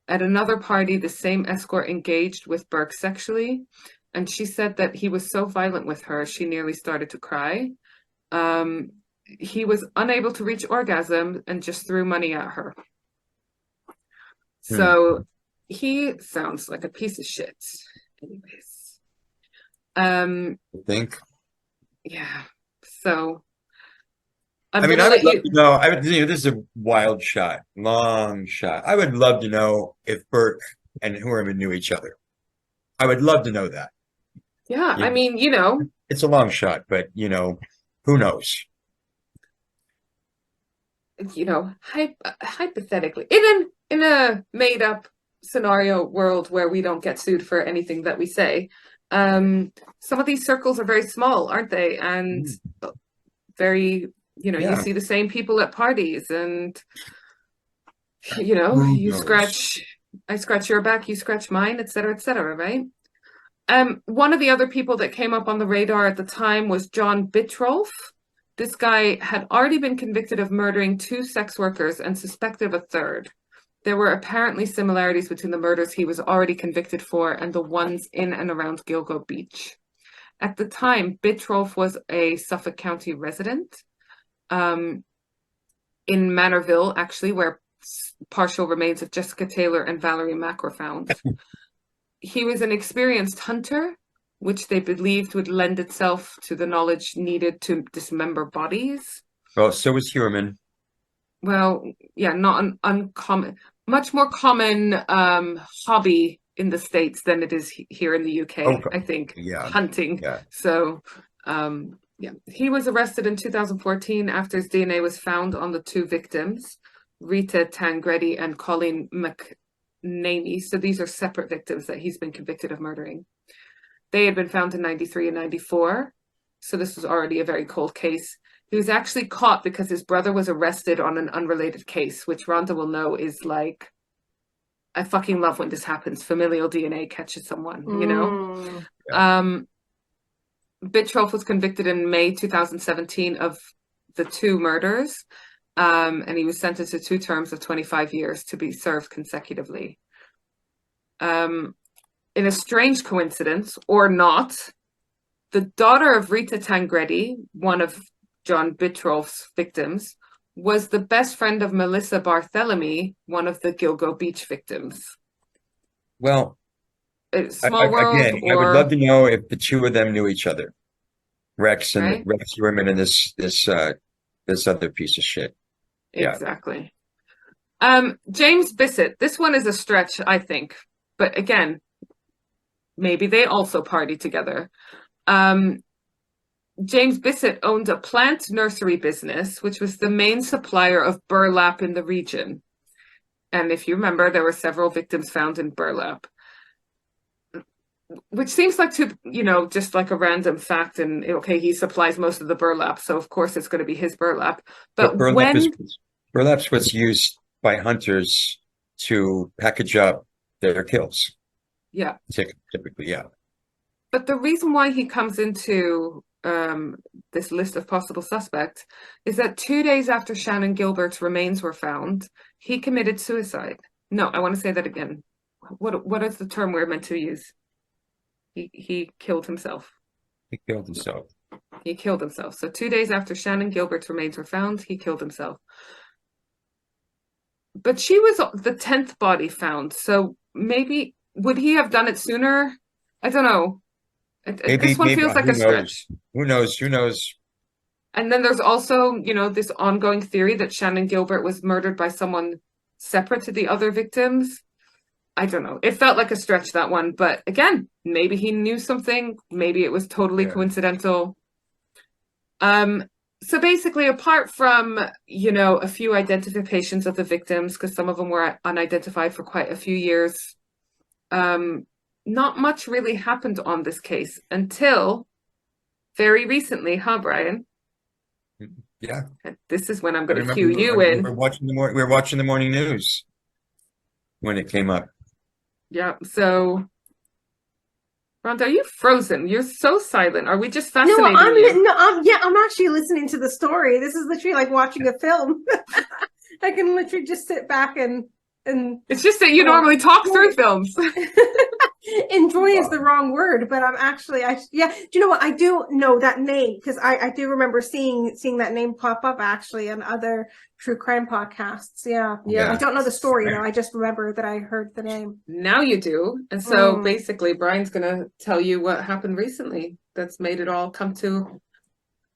At another party, the same escort engaged with Burke sexually, and she said that he was so violent with her, she nearly started to cry. He was unable to reach orgasm and just threw money at her. So he sounds like a piece of shit. Anyways. I think. Yeah. So I would love to know. This is a wild shot, long shot. I would love to know if Burke and Heuermann knew each other. I would love to know that. Yeah, I mean, it's a long shot, but who knows? Hypothetically, in a made up scenario world where we don't get sued for anything that we say, some of these circles are very small, aren't they? And very, you see the same people at parties, and I scratch your back, you scratch mine, etc., right? One of the other people that came up on the radar at the time was John Bittrolf. This guy had already been convicted of murdering 2 sex workers and suspected of a third. There were apparently similarities between the murders he was already convicted for and the ones in and around Gilgo Beach. At the time, Bittrolf was a Suffolk County resident in Manorville, actually, where partial remains of Jessica Taylor and Valerie Mack were found. He was an experienced hunter, which they believed would lend itself to the knowledge needed to dismember bodies. Well, so was Heuermann. Well, yeah, not an uncommon, much more common hobby in the States than it is here in the UK, I think, hunting. Yeah. So, Yeah, he was arrested in 2014 after his DNA was found on the two victims, Rita Tangredi and Colleen McNamee. So these are separate victims that he's been convicted of murdering. They had been found in 93 and 94. So this was already a very cold case. He was actually caught because his brother was arrested on an unrelated case, which Rhonda will know is like, I fucking love when this happens. Familial DNA catches someone, you know? Mm. Bittroff was convicted in May 2017 of the two murders, and he was sentenced to 2 terms of 25 years to be served consecutively. In a strange coincidence, or not, the daughter of Rita Tangredi, one of John Bittroff's victims, was the best friend of Melissa Barthélemy, one of the Gilgo Beach victims. Well, Small world, again, I would love to know if the two of them knew each other. Rex and right? Rex Heuermann and this other piece of shit. Yeah. Exactly. James Bissett. This one is a stretch, I think, but again, maybe they also party together. James Bissett owned a plant nursery business, which was the main supplier of burlap in the region. And if you remember, there were several victims found in burlap, which seems like just like a random fact. And okay, he supplies most of the burlap, so of course it's going to be his burlap. But burlap's what's used by hunters to package up their kills. Yeah. Typically, yeah. But the reason why he comes into this list of possible suspects is that 2 days after Shannon Gilbert's remains were found, he committed suicide. No, I want to say that again. What is the term we're meant to use? He killed himself. He killed himself. He killed himself. So 2 days after Shannon Gilbert's remains were found, he killed himself. But she was the 10th body found. So maybe, would he have done it sooner? I don't know. This one feels like a stretch. Who knows? And then there's also, this ongoing theory that Shannon Gilbert was murdered by someone separate to the other victims. I don't know. It felt like a stretch, that one. But again, maybe he knew something. Maybe it was totally coincidental. So basically, apart from, a few identifications of the victims, because some of them were unidentified for quite a few years, not much really happened on this case until very recently, huh, Brian? Yeah. And this is when I'm going to cue you in. We were watching the morning news when it came up. Yeah. So, Rhonda, are you frozen? You're so silent. Are we just fascinating you? I'm actually listening to the story. This is literally like watching a film. I can literally just sit back and it's just that you normally talk through films. Enjoy is the wrong word, but I'm actually, do you know what? I do know that name because I do remember seeing that name pop up actually on other true crime podcasts. Yeah. I don't know the story though. I just remember that I heard the name. Now you do. And so basically Brian's going to tell you what happened recently that's made it all come to.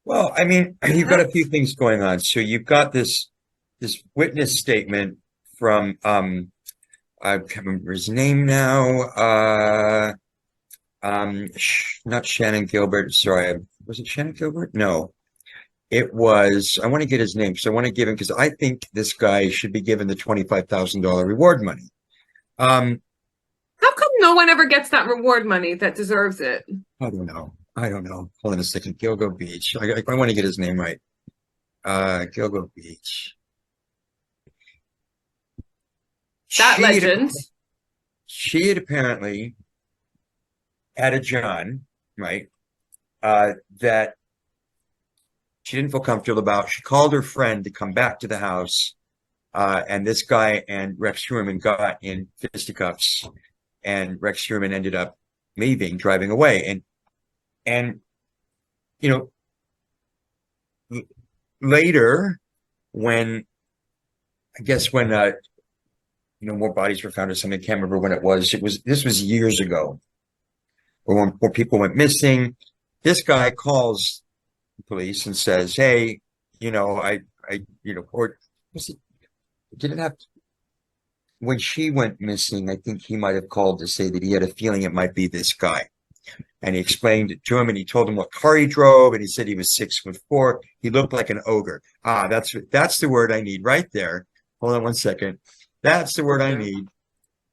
Well, I mean, you've got a few things going on. So you've got this witness statement from, I can't remember his name now. Not Shannon Gilbert. Sorry, was it Shannon Gilbert? No, it was. I want to get his name because I want to give him because I think this guy should be given the $25,000 reward money. How come no one ever gets that reward money that deserves it? I don't know. Hold on a second. Gilgo Beach. I want to get his name right. Gilgo Beach. That legend. She had apparently had a John, right? That she didn't feel comfortable about. She called her friend to come back to the house. And this guy and Rex Heuermann got in fisticuffs, and Rex Heuermann ended up leaving, driving away. And later, when more bodies were found or something. I can't remember when it was. This was years ago, or when people went missing. This guy calls the police and says, "Hey, or was it? Didn't have." When she went missing, I think he might have called to say that he had a feeling it might be this guy. And he explained it to him, and he told him what car he drove, and he said he was 6'4". He looked like an ogre. Ah, that's the word I need right there. Hold on one second. That's the word I need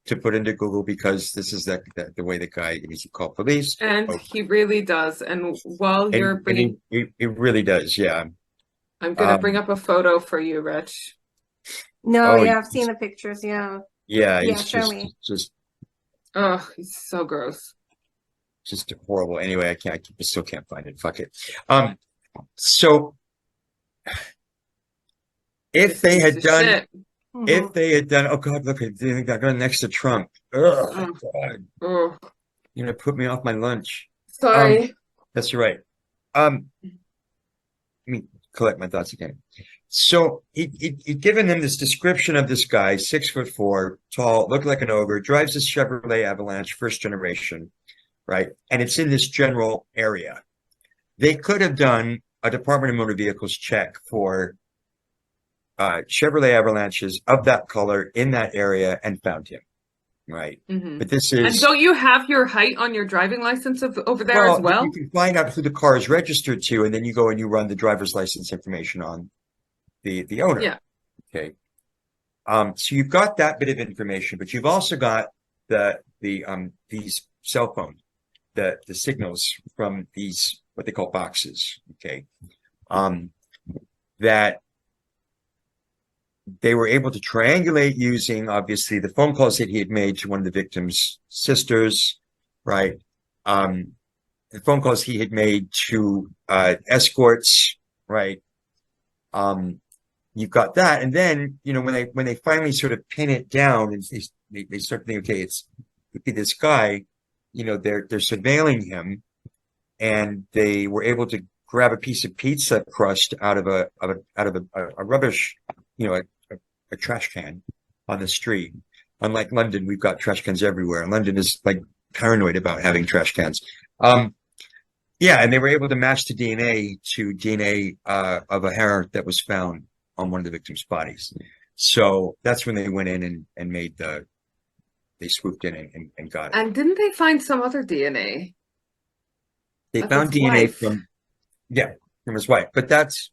to put into Google, because this is the way the guy needs to call police. And he really does. And while And- you're and bringing, it really does, yeah. I'm gonna bring up a photo for you, Rich. No, Oh, yeah, I've seen the pictures. Yeah. Yeah, Yeah, he's show me. Oh, he's so gross. just horrible. Anyway, I still can't find it. Fuck it. So if they Piece had of done, shit. if they had done, oh God, look, they got next to Trump. Oh, Oh. God. Oh, You're gonna put me off my lunch. sorry. That's right. Let me collect my thoughts again. So he'd given them this description of this guy, 6'4", tall, looked like an ogre, drives a Chevrolet Avalanche, first generation, right? And it's in this general area. They could have done a Department of Motor Vehicles check for Chevrolet Avalanches of that color in that area and found him, right? Mhm. But this And is, don't you have your height on your driving license over there as well? you can find out who the car is registered to, and then you go and you run the driver's license information on the owner. Yeah. Okay. So you've got that bit of information, but you've also got these cell phone, the signals from these what they call boxes. Okay. That they were able to triangulate using, obviously, the phone calls that he had made to one of the victim's sisters, right? The phone calls he had made to escorts, right? You've got that, and then when they finally sort of pin it down, and they start thinking, okay, it could be this guy. They're surveilling him, and they were able to grab a piece of pizza crust out of a rubbish, a trash can on the street. Unlike London, we've got trash cans everywhere. London is like paranoid about having trash cans. Yeah, and they were able to match the DNA to DNA of a hair that was found on one of the victims' bodies. So that's when they went in and made they swooped in and got it. And didn't they find some other DNA? They Of found his DNA wife. from his wife, but that's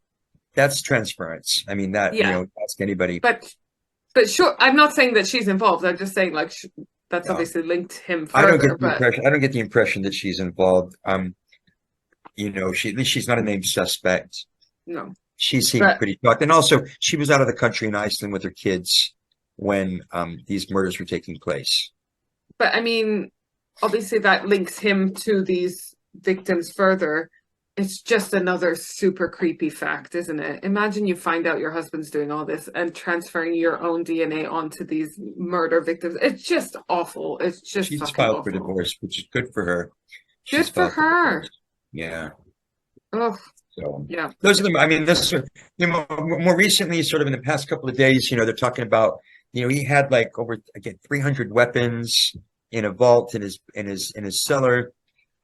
transference. I mean, that, Yeah. ask anybody. But sure, I'm not saying that she's involved. I'm just saying that's No. obviously linked him I don't further. get the impression. I don't get the impression that she's involved. At least she's not a named suspect. No. She seemed pretty shocked, and also she was out of the country in Iceland with her kids when these murders were taking place. But I mean, obviously that links him to these victims further. It's just another super creepy fact, isn't it? Imagine you find out your husband's doing all this and transferring your own DNA onto these murder victims. It's just awful. It's just She's fucking filed for awful. divorce, which is good for her. Good She's for filed her. divorce. Yeah. Oh, So yeah. those are the. I mean, this more recently, sort of in the past couple of days, they're talking about, he had like over 300 weapons in a vault in his cellar.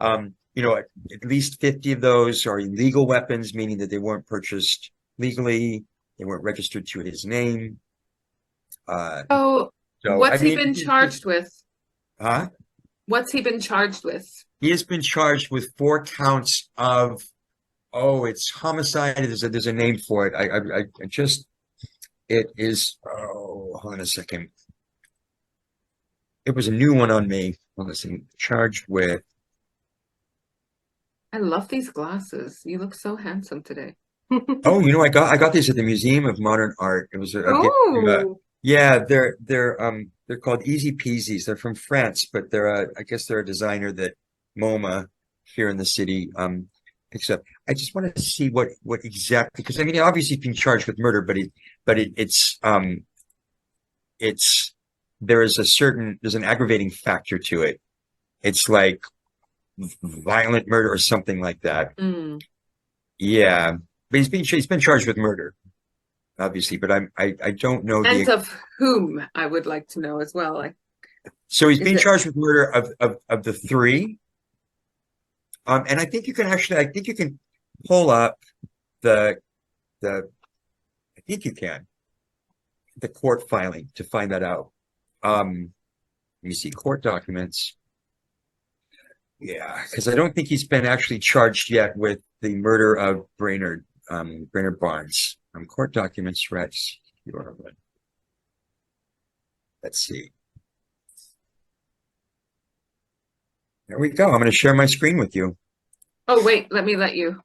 At least 50 of those are illegal weapons, meaning that they weren't purchased legally, they weren't registered to his name. So what's he been he- charged with? Huh? What's he been charged with? He has been charged with 4 counts of, it's homicide. There's a name for it. It is, hold on a second. It was a new one on me. Hold on a second. Charged with, I love these glasses. You look so handsome today. I got these at the Museum of Modern Art. It was a gift. Yeah, they're called Easy Peasies. They're from France, but I guess they're a designer that MoMA here in the city picks up. I just want to see what exactly, because I mean, obviously he's being charged with murder, but there's an aggravating factor to it. It's like violent murder or something like that. Mm. Yeah, but he's been charged with murder, obviously, but I don't know And of whom, I would like to know as well. So he's being charged with murder of the 3. And I think you can pull up the court filing to find that out. Let me see, court documents. Yeah, because I don't think he's been actually charged yet with the murder of Brainerd Barnes. Court documents, Rex. Let's see. There we go. I'm going to share my screen with you. Oh, wait, let you.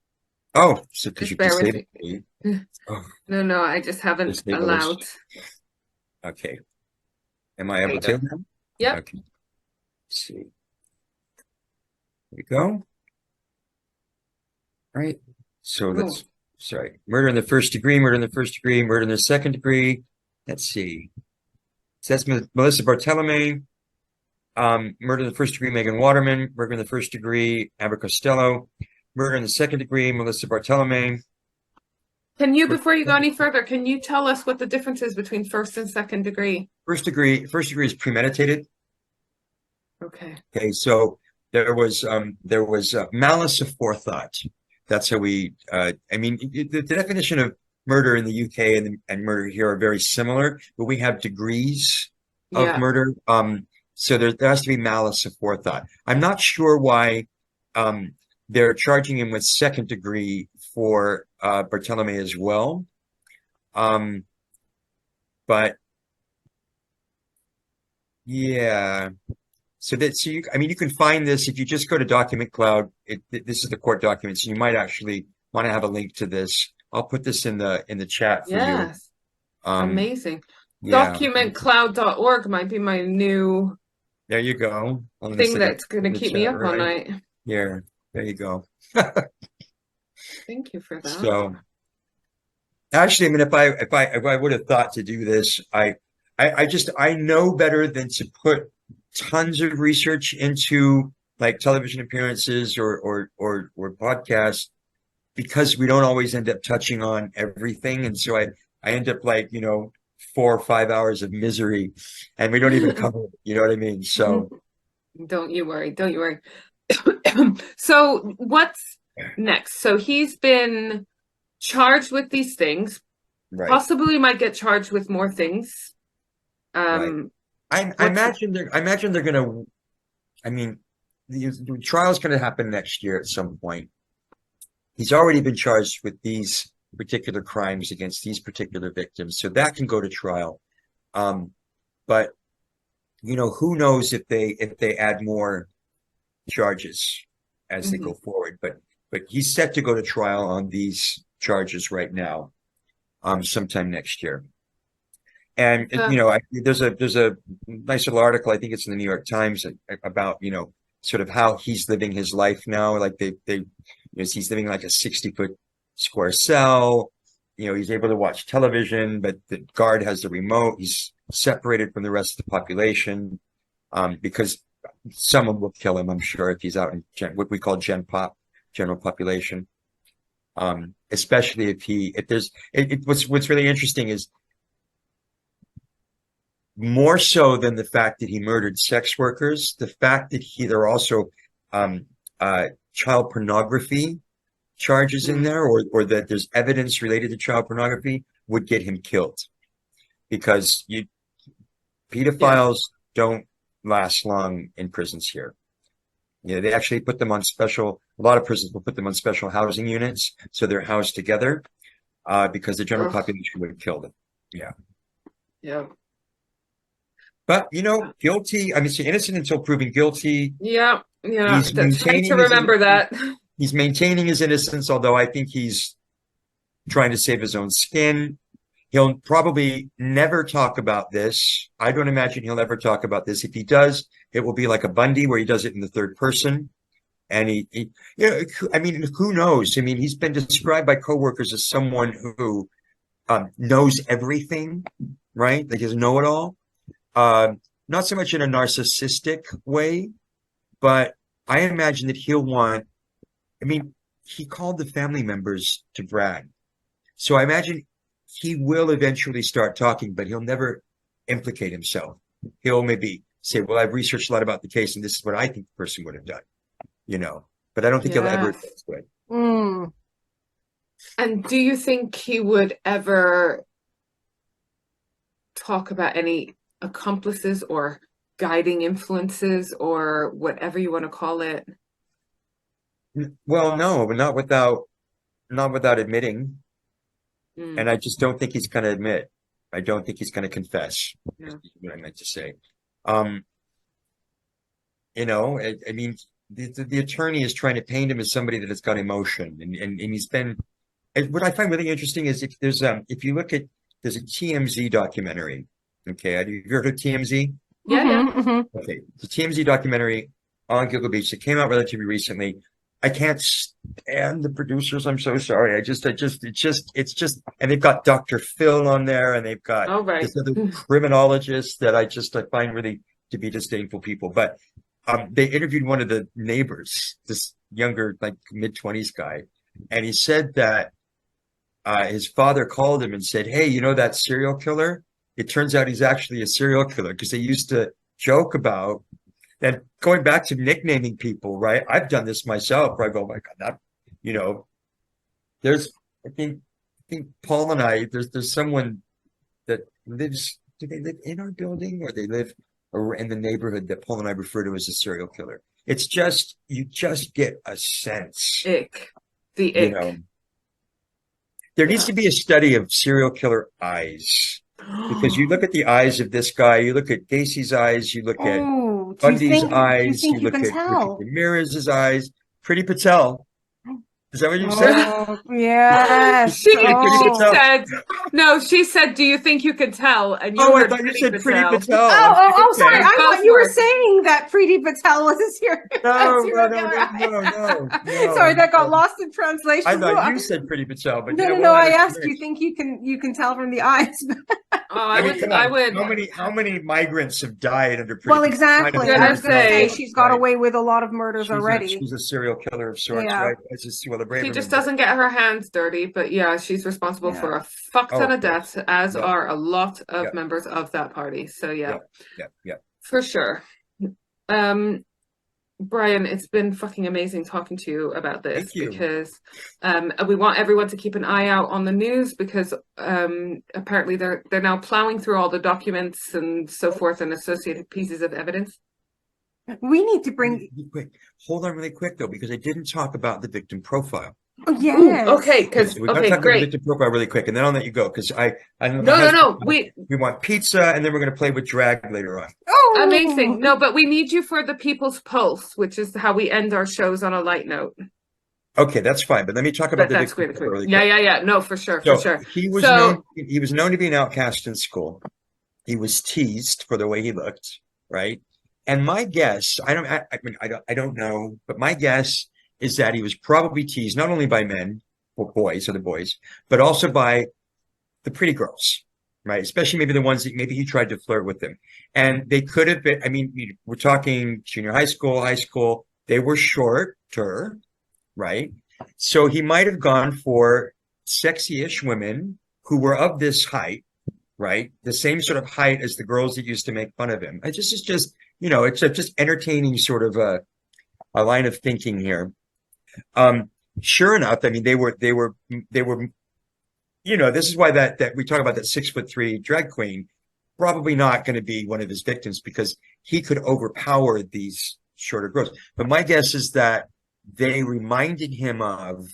Oh, so because Just you bear with disabled me. me. Oh, No, I just haven't Disable allowed. this. Okay. Am I There able you to go. now? Yep. Okay. Let's see. There we go. All right. So let's, sorry. Murder in the first degree, murder in the first degree, murder in the second degree. Let's see. So that's Melissa Bartolome. Murder in the first degree, Megan Waterman. Murder in the first degree, Amber Costello. Murder in the second degree, Melissa Bartolome. Can you, before you go any further, can you tell us what the difference is between first and second degree? First degree is premeditated. Okay. Okay, so there was malice aforethought. That's how we. I mean, the definition of murder in the UK and murder here are very similar, but we have degrees of murder. So there has to be malice aforethought. I'm not sure why they're charging him with second degree for Bartolome as well. But yeah. So I mean, you can find this if you just go to Document Cloud. This is the court documents. You might actually want to have a link to this. I'll put this in the chat for you. Yes. Amazing. Yeah. Documentcloud.org might be my new There you go. thing that's going to keep me up all night. Here, there you go. Thank you for that. So, actually, I mean, if I would have thought to do this, I know better than to put tons of research into like television appearances or podcasts, because we don't always end up touching on everything, and so I end up like 4 or 5 hours of misery, and we don't even cover it, you know what I mean? So don't you worry. So what's next? So he's been charged with these things, right. Possibly might get charged with more things. Right. I imagine they're gonna. I mean, the trial's gonna happen next year at some point. He's already been charged with these particular crimes against these particular victims, so that can go to trial. But who knows if they add more charges as they go forward. But he's set to go to trial on these charges right now, sometime next year. And there's a nice little article, I think it's in the New York Times, about sort of how he's living his life now. Like he's living like a 60-foot square cell. He's able to watch television, but the guard has the remote. He's separated from the rest of the population, because someone will kill him, I'm sure, if he's out in what we call general population. Especially what's really interesting is, more so than the fact that he murdered sex workers, the fact that there are also child pornography charges in there, or that there's evidence related to child pornography, would get him killed, because pedophiles don't last long in prisons here. They actually put them on a lot of prisons will put them on special housing units, so they're housed together, because the general population would kill them. Yeah. But guilty. I mean, so innocent until proven guilty. Yeah. He's trying to remember that. He's maintaining his innocence, although I think he's trying to save his own skin. He'll probably never talk about this. I don't imagine he'll ever talk about this. If he does, it will be like a Bundy, where he does it in the third person. And I mean, who knows? I mean, he's been described by coworkers as someone who knows everything, right? Like he's a know-it-all. Not so much in a narcissistic way, but I imagine that he'll want. I mean, he called the family members to brag, so I imagine he will eventually start talking, but he'll never implicate himself. He'll maybe say, "Well, I've researched a lot about the case, and this is what I think the person would have done." But I don't think he'll ever do this way. And do you think he would ever talk about any accomplices or guiding influences or whatever you want to call it? Well, no, but not without admitting. Mm, And I just don't think he's going to admit. I don't think he's going to confess. yeah. Is what I meant to say. Um, I mean, the attorney is trying to paint him as somebody that has got emotion, and he's been. And what I find really interesting is if you look at there's a TMZ documentary. Okay, have you heard of TMZ? Yeah, yeah. Okay, the TMZ documentary on Gilgo Beach that came out relatively recently. I can't stand the producers. I'm so sorry. It's just, and they've got Dr. Phil on there, and they've got All right. this other criminologist that I find really to be disdainful people. But they interviewed one of the neighbors, this younger, like mid-20s guy, and he said that his father called him and said, "Hey, you know that serial killer? It turns out he's actually a serial killer," because they used to joke about. And going back to nicknaming people, right? I've done this myself where I go, oh my God, that, you know, there's, I think Paul and I, there's someone that lives, do they live in our building or they live in the neighborhood that Paul and I refer to as a serial killer? It's just, you just get a sense, Ick. The you ick. know, there needs to be a study of serial killer eyes. Because you look at the eyes of this guy, you look at Gacy's eyes, you look at Oh, Bundy's do you eyes, think you you look can at Richard tell? Ramirez's eyes, Pretty Patel. Is that what you said? Oh, yes. She Pretty she Oh. Patel. said no, she said, "Do you think you can tell?" And you Oh, I heard thought you Pretty said Pretty Patel. Patel. Oh, I'm oh, like, oh, sorry. okay. I Both thought you were work. saying that Preeti Patel was a No, serial no. Sorry, that got lost in translation. I thought you said Pretty Patel, but No, we'll I let it asked, do you finish. think you can tell from the eyes? Oh, I mean, come I on. would. How many migrants have died under Pretty Well, Patel? exactly. Gonna I was going to say say, she's got right? away with a lot of murders already. She's a serial killer of sorts, Yeah. right? As is Sue She Braverman. just doesn't get her hands dirty, but yeah, she's responsible Yeah. for a fuck Oh, ton of of deaths, course. as Yep. are a lot of Yep. members of that party. So yeah, Yep. for sure. Brian, it's been fucking amazing talking to you about this. Thank you. Because we want everyone to keep an eye out on the news, because apparently they're now plowing through all the documents and so forth and associated pieces of evidence. We need to bring. Quick. Hold on really quick though, because I didn't talk about the victim profile. Oh, yes. Ooh, okay, because We gotta okay, talk about the great. victim profile really quick, and then I'll let you go because I know my No, husband, we want pizza, and then we're gonna play with drag later on. Oh, amazing. No, but we need you for the People's Pulse, which is how we end our shows on a light note. Okay, that's fine, but let me talk about But the that's victim really profile quick. really quick. Yeah. No, for sure, So for sure. he was So known to be an outcast in school. He was teased for the way he looked, right? And my guess, I don't know, but my guess is that he was probably teased not only by men or other boys, but also by the pretty girls, right? Especially maybe the ones that maybe he tried to flirt with them. And they could have been, I mean, we're talking junior high school, they were shorter, right? So he might have gone for sexy-ish women who were of this height, right? The same sort of height as the girls that used to make fun of him. It's just, it's just entertaining sort of a line of thinking here. Sure enough, I mean, they were, this is why that we talk about that 6'3" drag queen, probably not going to be one of his victims because he could overpower these shorter girls. But my guess is that they reminded him of,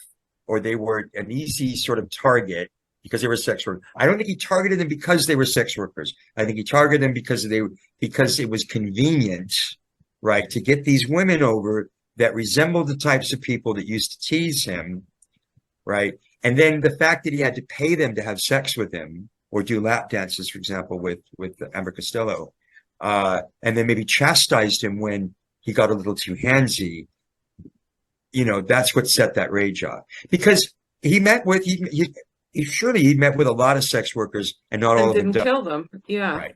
or they were an easy sort of target because they were sex workers. I don't think he targeted them because they were sex workers. I think he targeted them because it was convenient, right, to get these women over that resembled the types of people that used to tease him, right? And then the fact that he had to pay them to have sex with him or do lap dances, for example, with Amber Costello, and then maybe chastised him when he got a little too handsy. That's what set that rage off. Because he met with he met with a lot of sex workers and not all of them didn't kill them. Yeah. Right.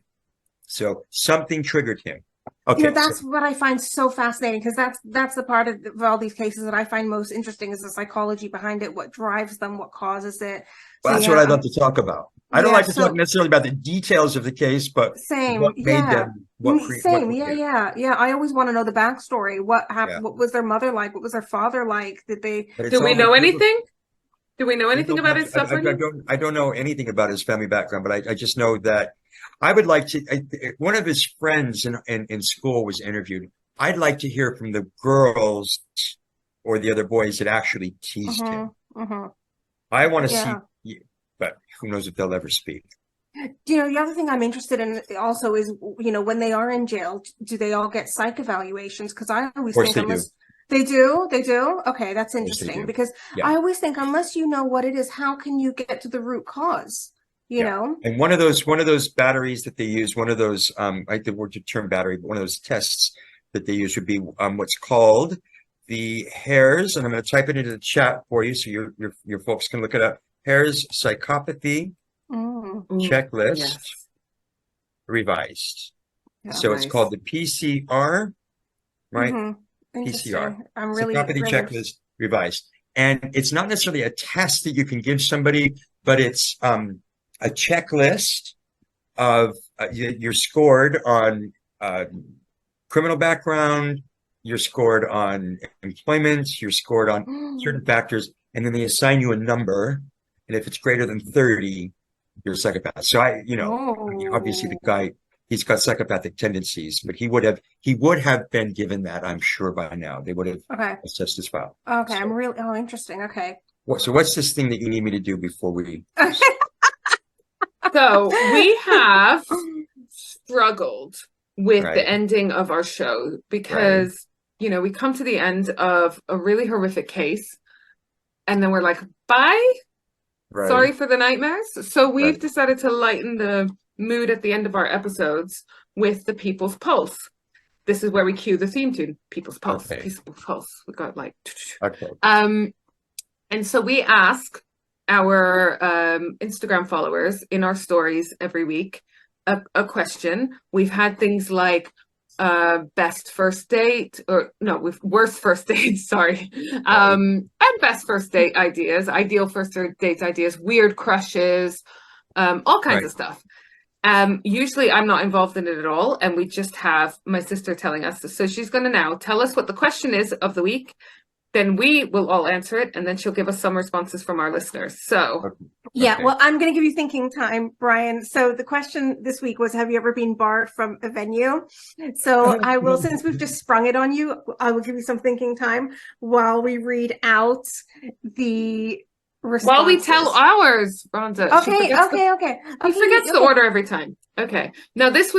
So something triggered him. Okay. That's what I find so fascinating, because that's the part of all these cases that I find most interesting is the psychology behind it, what drives them, what causes it. Well, that's what I'd love to talk about. I don't like to talk necessarily about the details of the case, but same, what made them, same, yeah. I always want to know the backstory. What happened? What was their mother like? What was their father like? Do we know anything? Do we know anything about his upbringing? I don't know anything about his family background, but I just know that I would like to. One of his friends in school was interviewed. I'd like to hear from the girls or the other boys that actually teased him. I want to see, but who knows if they'll ever speak. You know, the other thing I'm interested in also is, you know, when they are in jail, do they all get psych evaluations? Because I always think unless they do. Okay, that's interesting, because I always think unless you know what it is, how can you get to the root cause? You know? And one of those batteries that they use, one of those I like the word term battery, but one of those tests that they use would be what's called the Hairs, and I'm going to type it into the chat for you so your folks can look it up. Hairs Psychopathy Checklist Revised. So it's called the PCR, right? PCR. I'm really Psychopathy Checklist Revised. And it's not necessarily a test that you can give somebody, but it's a checklist of you're scored on criminal background, you're scored on employment, you're scored on certain factors, and then they assign you a number. And if it's greater than 30, you're a psychopath. So obviously the guy, he's got psychopathic tendencies, but he would have been given that, I'm sure, by now. They would have assessed his file. Okay, so, I'm really interesting. Okay. So what's this thing that you need me to do before we? So we have struggled with the ending of our show because, you know, we come to the end of a really horrific case and then we're like, bye. Sorry for the nightmares. So we've decided to lighten the mood at the end of our episodes with the People's Pulse. This is where we cue the theme tune, People's Pulse, People's Pulse. We got like, and so we ask our Instagram followers in our stories every week a question. We've had things like best first date, or no, with worst first date, sorry, and best first date ideas, ideal first date ideas, weird crushes, all kinds of stuff. Usually I'm not involved in it at all, and we just have my sister telling us. So she's going to now tell us what the question is of the week, then we will all answer it, and then she'll give us some responses from our listeners. So well, I'm going to give you thinking time, Brian. So the question this week was, have you ever been barred from a venue? So I will, since we've just sprung it on you, I will give you some thinking time while we read out the responses. While we tell ours, Rhonda. Okay. He forgets the order every time. Okay. Now this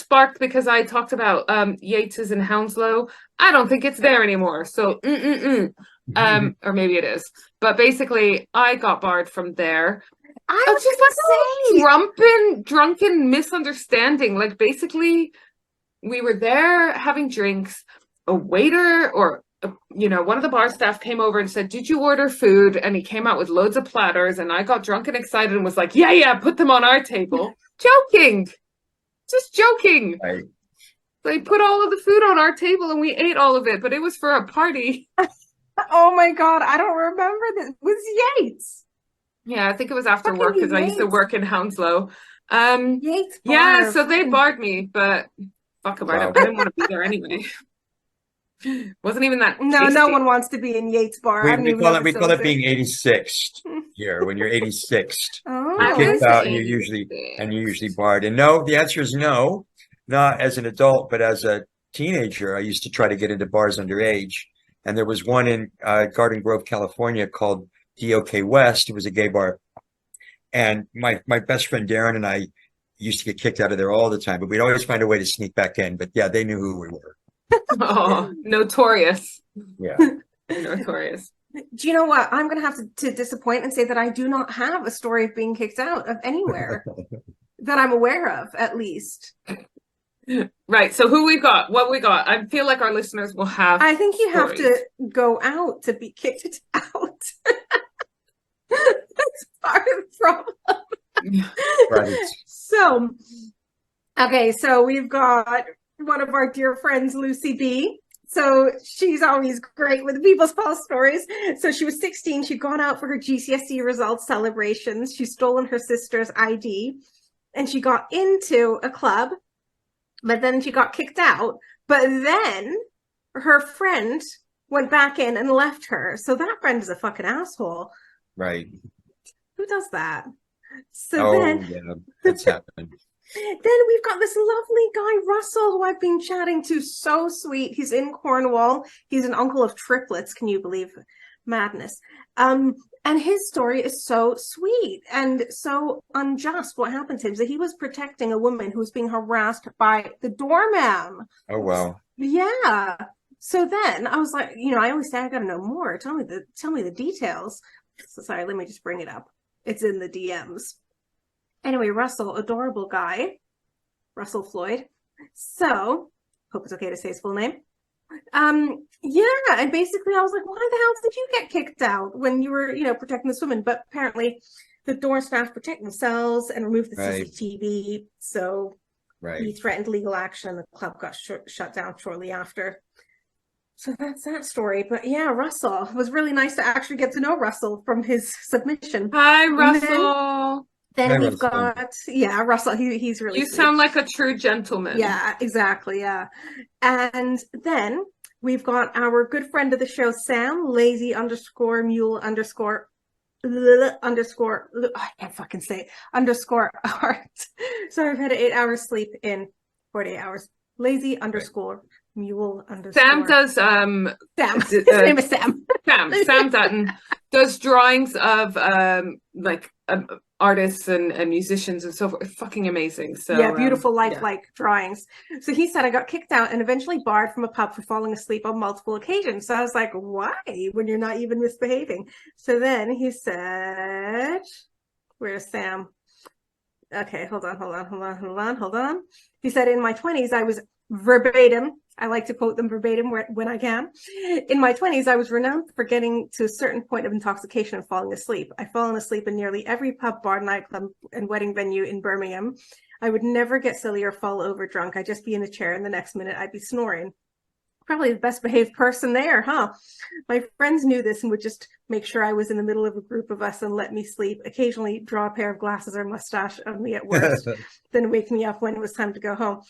sparked because I talked about Yates's in Hounslow. I don't think it's there anymore. So or maybe it is. But basically I got barred from there. I was just like drunken misunderstanding. Like basically we were there having drinks. A waiter or one of the bar staff came over and said, "Did you order food?" And he came out with loads of platters, and I got drunk and excited and was like, yeah, put them on our table. Joking. Just joking. Right. They put all of the food on our table and we ate all of it, but it was for a party. Oh my God, I don't remember this. It was Yates. Yeah, I think it was after work because I used to work in Hounslow. Yates yeah, so they barred me, but fuck them, I didn't want to be there anyway. Wasn't even that tasty. No one wants to be in Yates bar. We call it being 86th here. When you're 86th, you're kicked out and you're usually barred. And no, the answer is no, not as an adult, but as a teenager. I used to try to get into bars underage, and there was one in Garden Grove, California called DOK West. It was a gay bar, and my best friend Darren and I used to get kicked out of there all the time, but we'd always find a way to sneak back in. But yeah, they knew who we were. Oh, notorious. Yeah. Notorious. Do you know what? I'm going to have to disappoint and say that I do not have a story of being kicked out of anywhere that I'm aware of, at least. Right. So who we got? What we got? I feel like our listeners will have. I think you have to go out to be kicked out. That's part of the problem. Right. So, okay. So we've got one of our dear friends, Lucy B. So she's always great with People's Pulse stories. So she was 16. She'd gone out for her GCSE results celebrations. She'd stolen her sister's ID and she got into a club, but then she got kicked out. But then her friend went back in and left her. So that friend is a fucking asshole. Right. Who does that? So yeah, that's happened. Then we've got this lovely guy, Russell, who I've been chatting to. So sweet. He's in Cornwall. He's an uncle of triplets. Can you believe madness? And his story is so sweet and so unjust. What happened to him is that he was protecting a woman who was being harassed by the doorman. Oh, wow. Yeah. So then I was like, you know, I always say I gotta know more. Tell me the details. So sorry, let me just bring it up. It's in the DMs. Anyway, Russell, adorable guy, Russell Floyd. So, hope it's okay to say his full name. Yeah, and basically I was like, why the hell did you get kicked out when you were, you know, protecting this woman? But apparently the door staff protect themselves and remove the Right. CCTV. So he Right. threatened legal action. The club got shut down shortly after. So that's that story. But yeah, Russell, it was really nice to actually get to know Russell from his submission. Hi, And Russell. Then Hi, we've Russell. got, yeah, Russell, he's really You sweet. sound like a true gentleman. Yeah, exactly, yeah. And then we've got our good friend of the show, Sam, lazy underscore mule underscore underscore, I can't fucking say it, underscore art. So I've had an 8 hours sleep in 48 hours. Lazy underscore mule underscore. Sam does Sam. His name is Sam. Sam Dutton does drawings of artists and musicians and so forth. It's fucking amazing. So yeah, beautiful yeah. lifelike drawings. So he said I got kicked out and eventually barred from a pub for falling asleep on multiple occasions. So I was like, why, when you're not even misbehaving? So then he said, where's Sam? Okay, hold on. He said, in my 20s, I was verbatim. I like to quote them verbatim when I can. In my 20s, I was renowned for getting to a certain point of intoxication and falling asleep. I've fallen asleep in nearly every pub, bar, nightclub, and wedding venue in Birmingham. I would never get silly or fall over drunk. I'd just be in a chair, and the next minute I'd be snoring. Probably the best behaved person there, huh? My friends knew this and would just make sure I was in the middle of a group of us and let me sleep, occasionally draw a pair of glasses or mustache on me at worst, then wake me up when it was time to go home.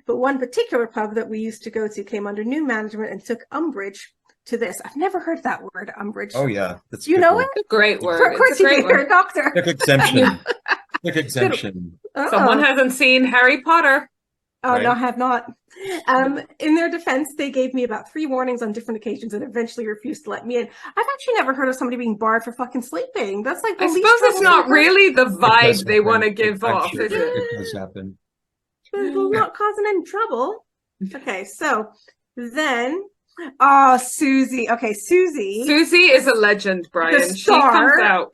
But one particular pub that we used to go to came under new management and took umbrage to this. I've never heard that word, umbrage. Oh, yeah. That's You know it? It's a great word. Of course you do, you're a doctor. Quick exemption. Quick exemption. Someone hasn't seen Harry Potter. Oh, Right. no, I have not. In their defense, they gave me about 3 warnings on different occasions and eventually refused to let me in. I've actually never heard of somebody being barred for fucking sleeping. That's like the I least suppose it's not troublesome really the It vibe does they happen. want to give I'm off, sure is it? it does happen. person. Not causing any trouble. Okay, so then, oh, Susie. Okay, Susie Susie is a legend, Brian. She comes star. out.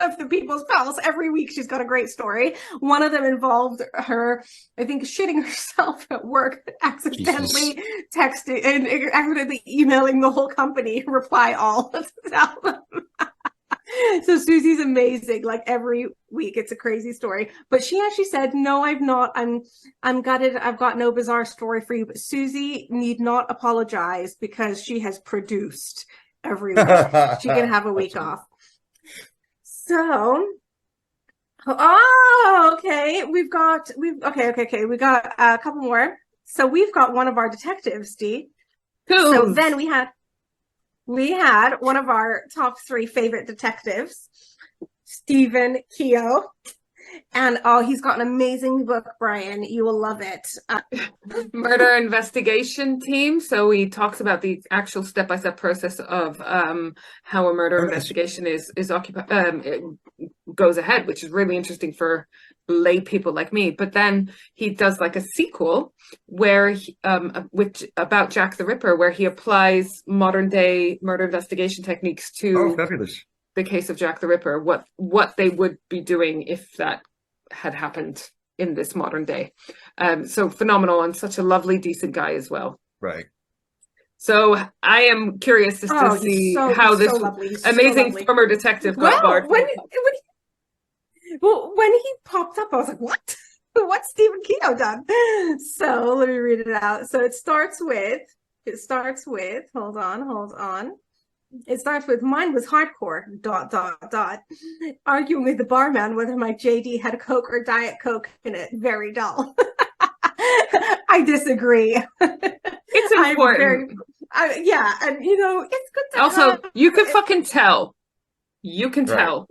of the People's Palace. Every week she's got a great story. One of them involved her, I think, shitting herself at work, accidentally texting and accidentally emailing the whole company, reply all to tell them. So Susie's amazing. Like every week, it's a crazy story. But she actually said, "No, I've not. I'm gutted. I've got no bizarre story for you." But Susie need not apologize because she has produced every week. She can have a week off. So, okay. We got a couple more. So we've got one of our detectives, Dee. So then we had one of our top 3 favorite detectives, Stephen Keogh. And he's got an amazing book, Brian. You will love it. Murder investigation team. So he talks about the actual step-by-step process of how a murder investigation it goes ahead, which is really interesting for lay people like me. But then he does like a sequel where which about Jack the Ripper, where he applies modern day murder investigation techniques to fabulous. the case of Jack the Ripper, what they would be doing if that had happened in this modern day. So phenomenal, and such a lovely, decent guy as well. Right. So I am curious just to see how this amazing former detective got barred. When he popped up, I was like, what? What's Stephen Keogh done? So let me read it out. So it starts with, hold on. It starts with, mine was hardcore, ... Arguing with the barman whether my JD had a Coke or Diet Coke in it. Very dull. I disagree. It's important. Yeah, and you know, it's good to also, have... you can fucking tell. You can Right. tell.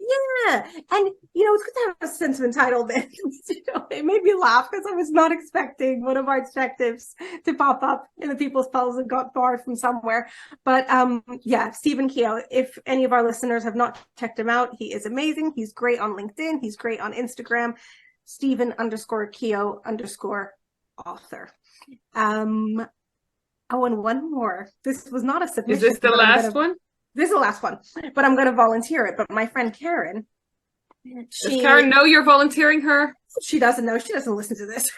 Yeah, and it's good to have a sense of entitlement. It made me laugh because I was not expecting one of our detectives to pop up in the People's Pulse and got barred from somewhere. But yeah, Stephen Keogh. If any of our listeners have not checked him out, he is amazing. He's great on LinkedIn. He's great on Instagram. Stephen_Keogh_author. Oh, and one more. This was not a submission. Is this the last one? This is the last one, but I'm going to volunteer it. But my friend Karen, Does Karen know you're volunteering her? She doesn't know. She doesn't listen to this.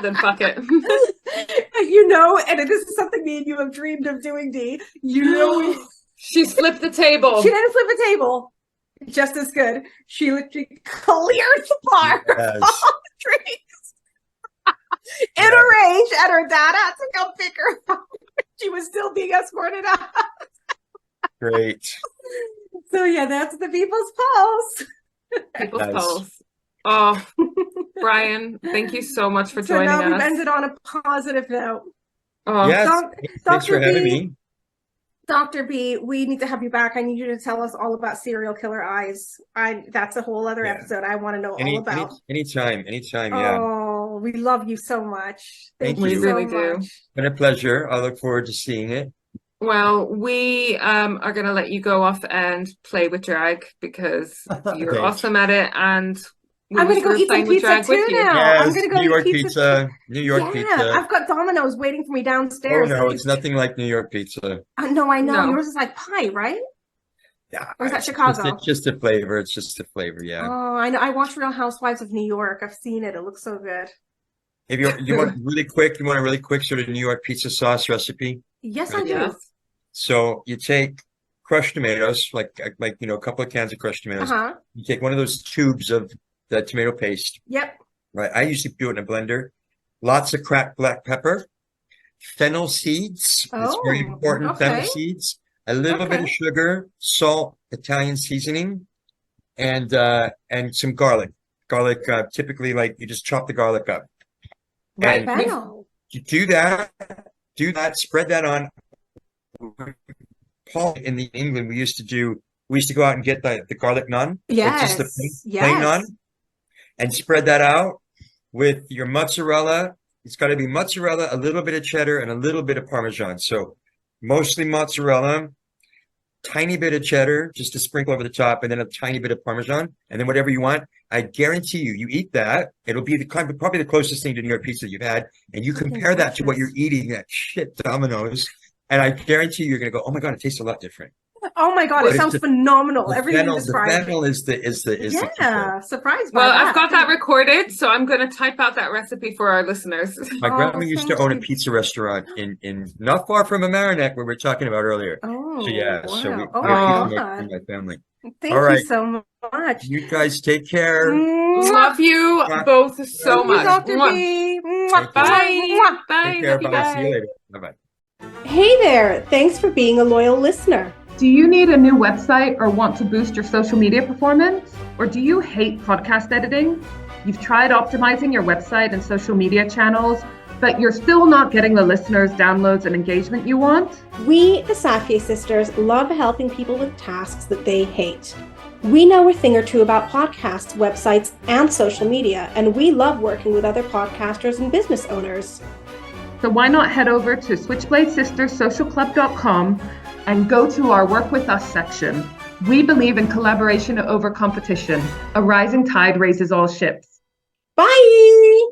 Then fuck it. And this is something me and you have dreamed of doing, Dee. She flipped the table. She didn't flip a table. Just as good. She literally cleared the bar of all the drinks in a rage, and her dad had to come pick her up. She was still being escorted out. Great. So yeah, that's the People's Pulse. People's Nice. Pulse. Oh, Brian, thank you so much for joining now we've us. ended on a positive note. Oh, Yes. Thanks for Dr. having B, me. Dr. B, we need to have you back. I need you to tell us all about serial killer eyes. That's a whole other episode I want to know all about. Anytime, yeah. Oh, we love you so much. Thank we you. really so do. much. It's been a pleasure. I look forward to seeing it. Well, we are going to let you go off and play with drag because you're Thanks. awesome at it, and we I'm wish going to go we were eat some playing with pizza drag too with you. now. Yes, I'm going to go New York eat pizza. New York pizza. I've got Domino's waiting for me Oh downstairs. no, it's nothing like New York pizza. No, I know. No. Yours is like pie, right? Yeah, Or is that it's Chicago? It's just a flavor. It's just a flavor. Yeah. Oh, I know. I watched Real Housewives of New York. I've seen it. It looks so good. If you want really quick, sort of New York pizza sauce recipe. Yes, I do. Yes. So you take crushed tomatoes, like a couple of cans of crushed tomatoes. Uh-huh. You take one of those tubes of the tomato paste. Yep. Right. I usually do it in a blender. Lots of cracked black pepper, fennel seeds. It's very Oh, important. Fennel okay. seeds, a little bit of Okay. sugar, salt, Italian seasoning, and some garlic. Garlic, typically, like you just chop the garlic up. Right. And Fennel. you do that, spread that on. Paul, in England, we used to go out and get the garlic naan. Like Yes. just the plain naan, and spread that out with your mozzarella. It's got to be mozzarella, a little bit of cheddar, and a little bit of Parmesan. So mostly mozzarella, tiny bit of cheddar, just to sprinkle over the top, and then a tiny bit of Parmesan, and then whatever you want. I guarantee you eat that. It'll be probably the closest thing to New York pizza you've had, and you compare that to what you're eating at shit Domino's, and I guarantee you're gonna go, oh my god, it tastes a lot different. Oh my god, But it it's sounds the- phenomenal. Everything you The described. fennel is the key part. Yeah, surprised by Well, that. I've got that recorded, so I'm going to type out that recipe for our listeners. My grandma Oh, used to thank own a you. pizza restaurant in not far from Mamaroneck, where we were talking about earlier. Oh, So yeah, wow. so we Oh got my people god. in my family. Thank All you right. so much. You guys take care. Mwah. Love you both so Thank you, much. Dr. Mwah. B. Mwah. Thank you. Bye. Mwah. Bye. Take care. Love you. Bye. See you Bye. later. Bye bye. Hey there. Thanks for being a loyal listener. Do you need a new website or want to boost your social media performance? Or do you hate podcast editing? You've tried optimizing your website and social media channels, but you're still not getting the listeners, downloads, and engagement you want? We, the Safier sisters, love helping people with tasks that they hate. We know a thing or two about podcasts, websites, and social media, and we love working with other podcasters and business owners. So why not head over to switchbladesisterssocialclub.com and go to our Work With Us section. We believe in collaboration over competition. A rising tide raises all ships. Bye!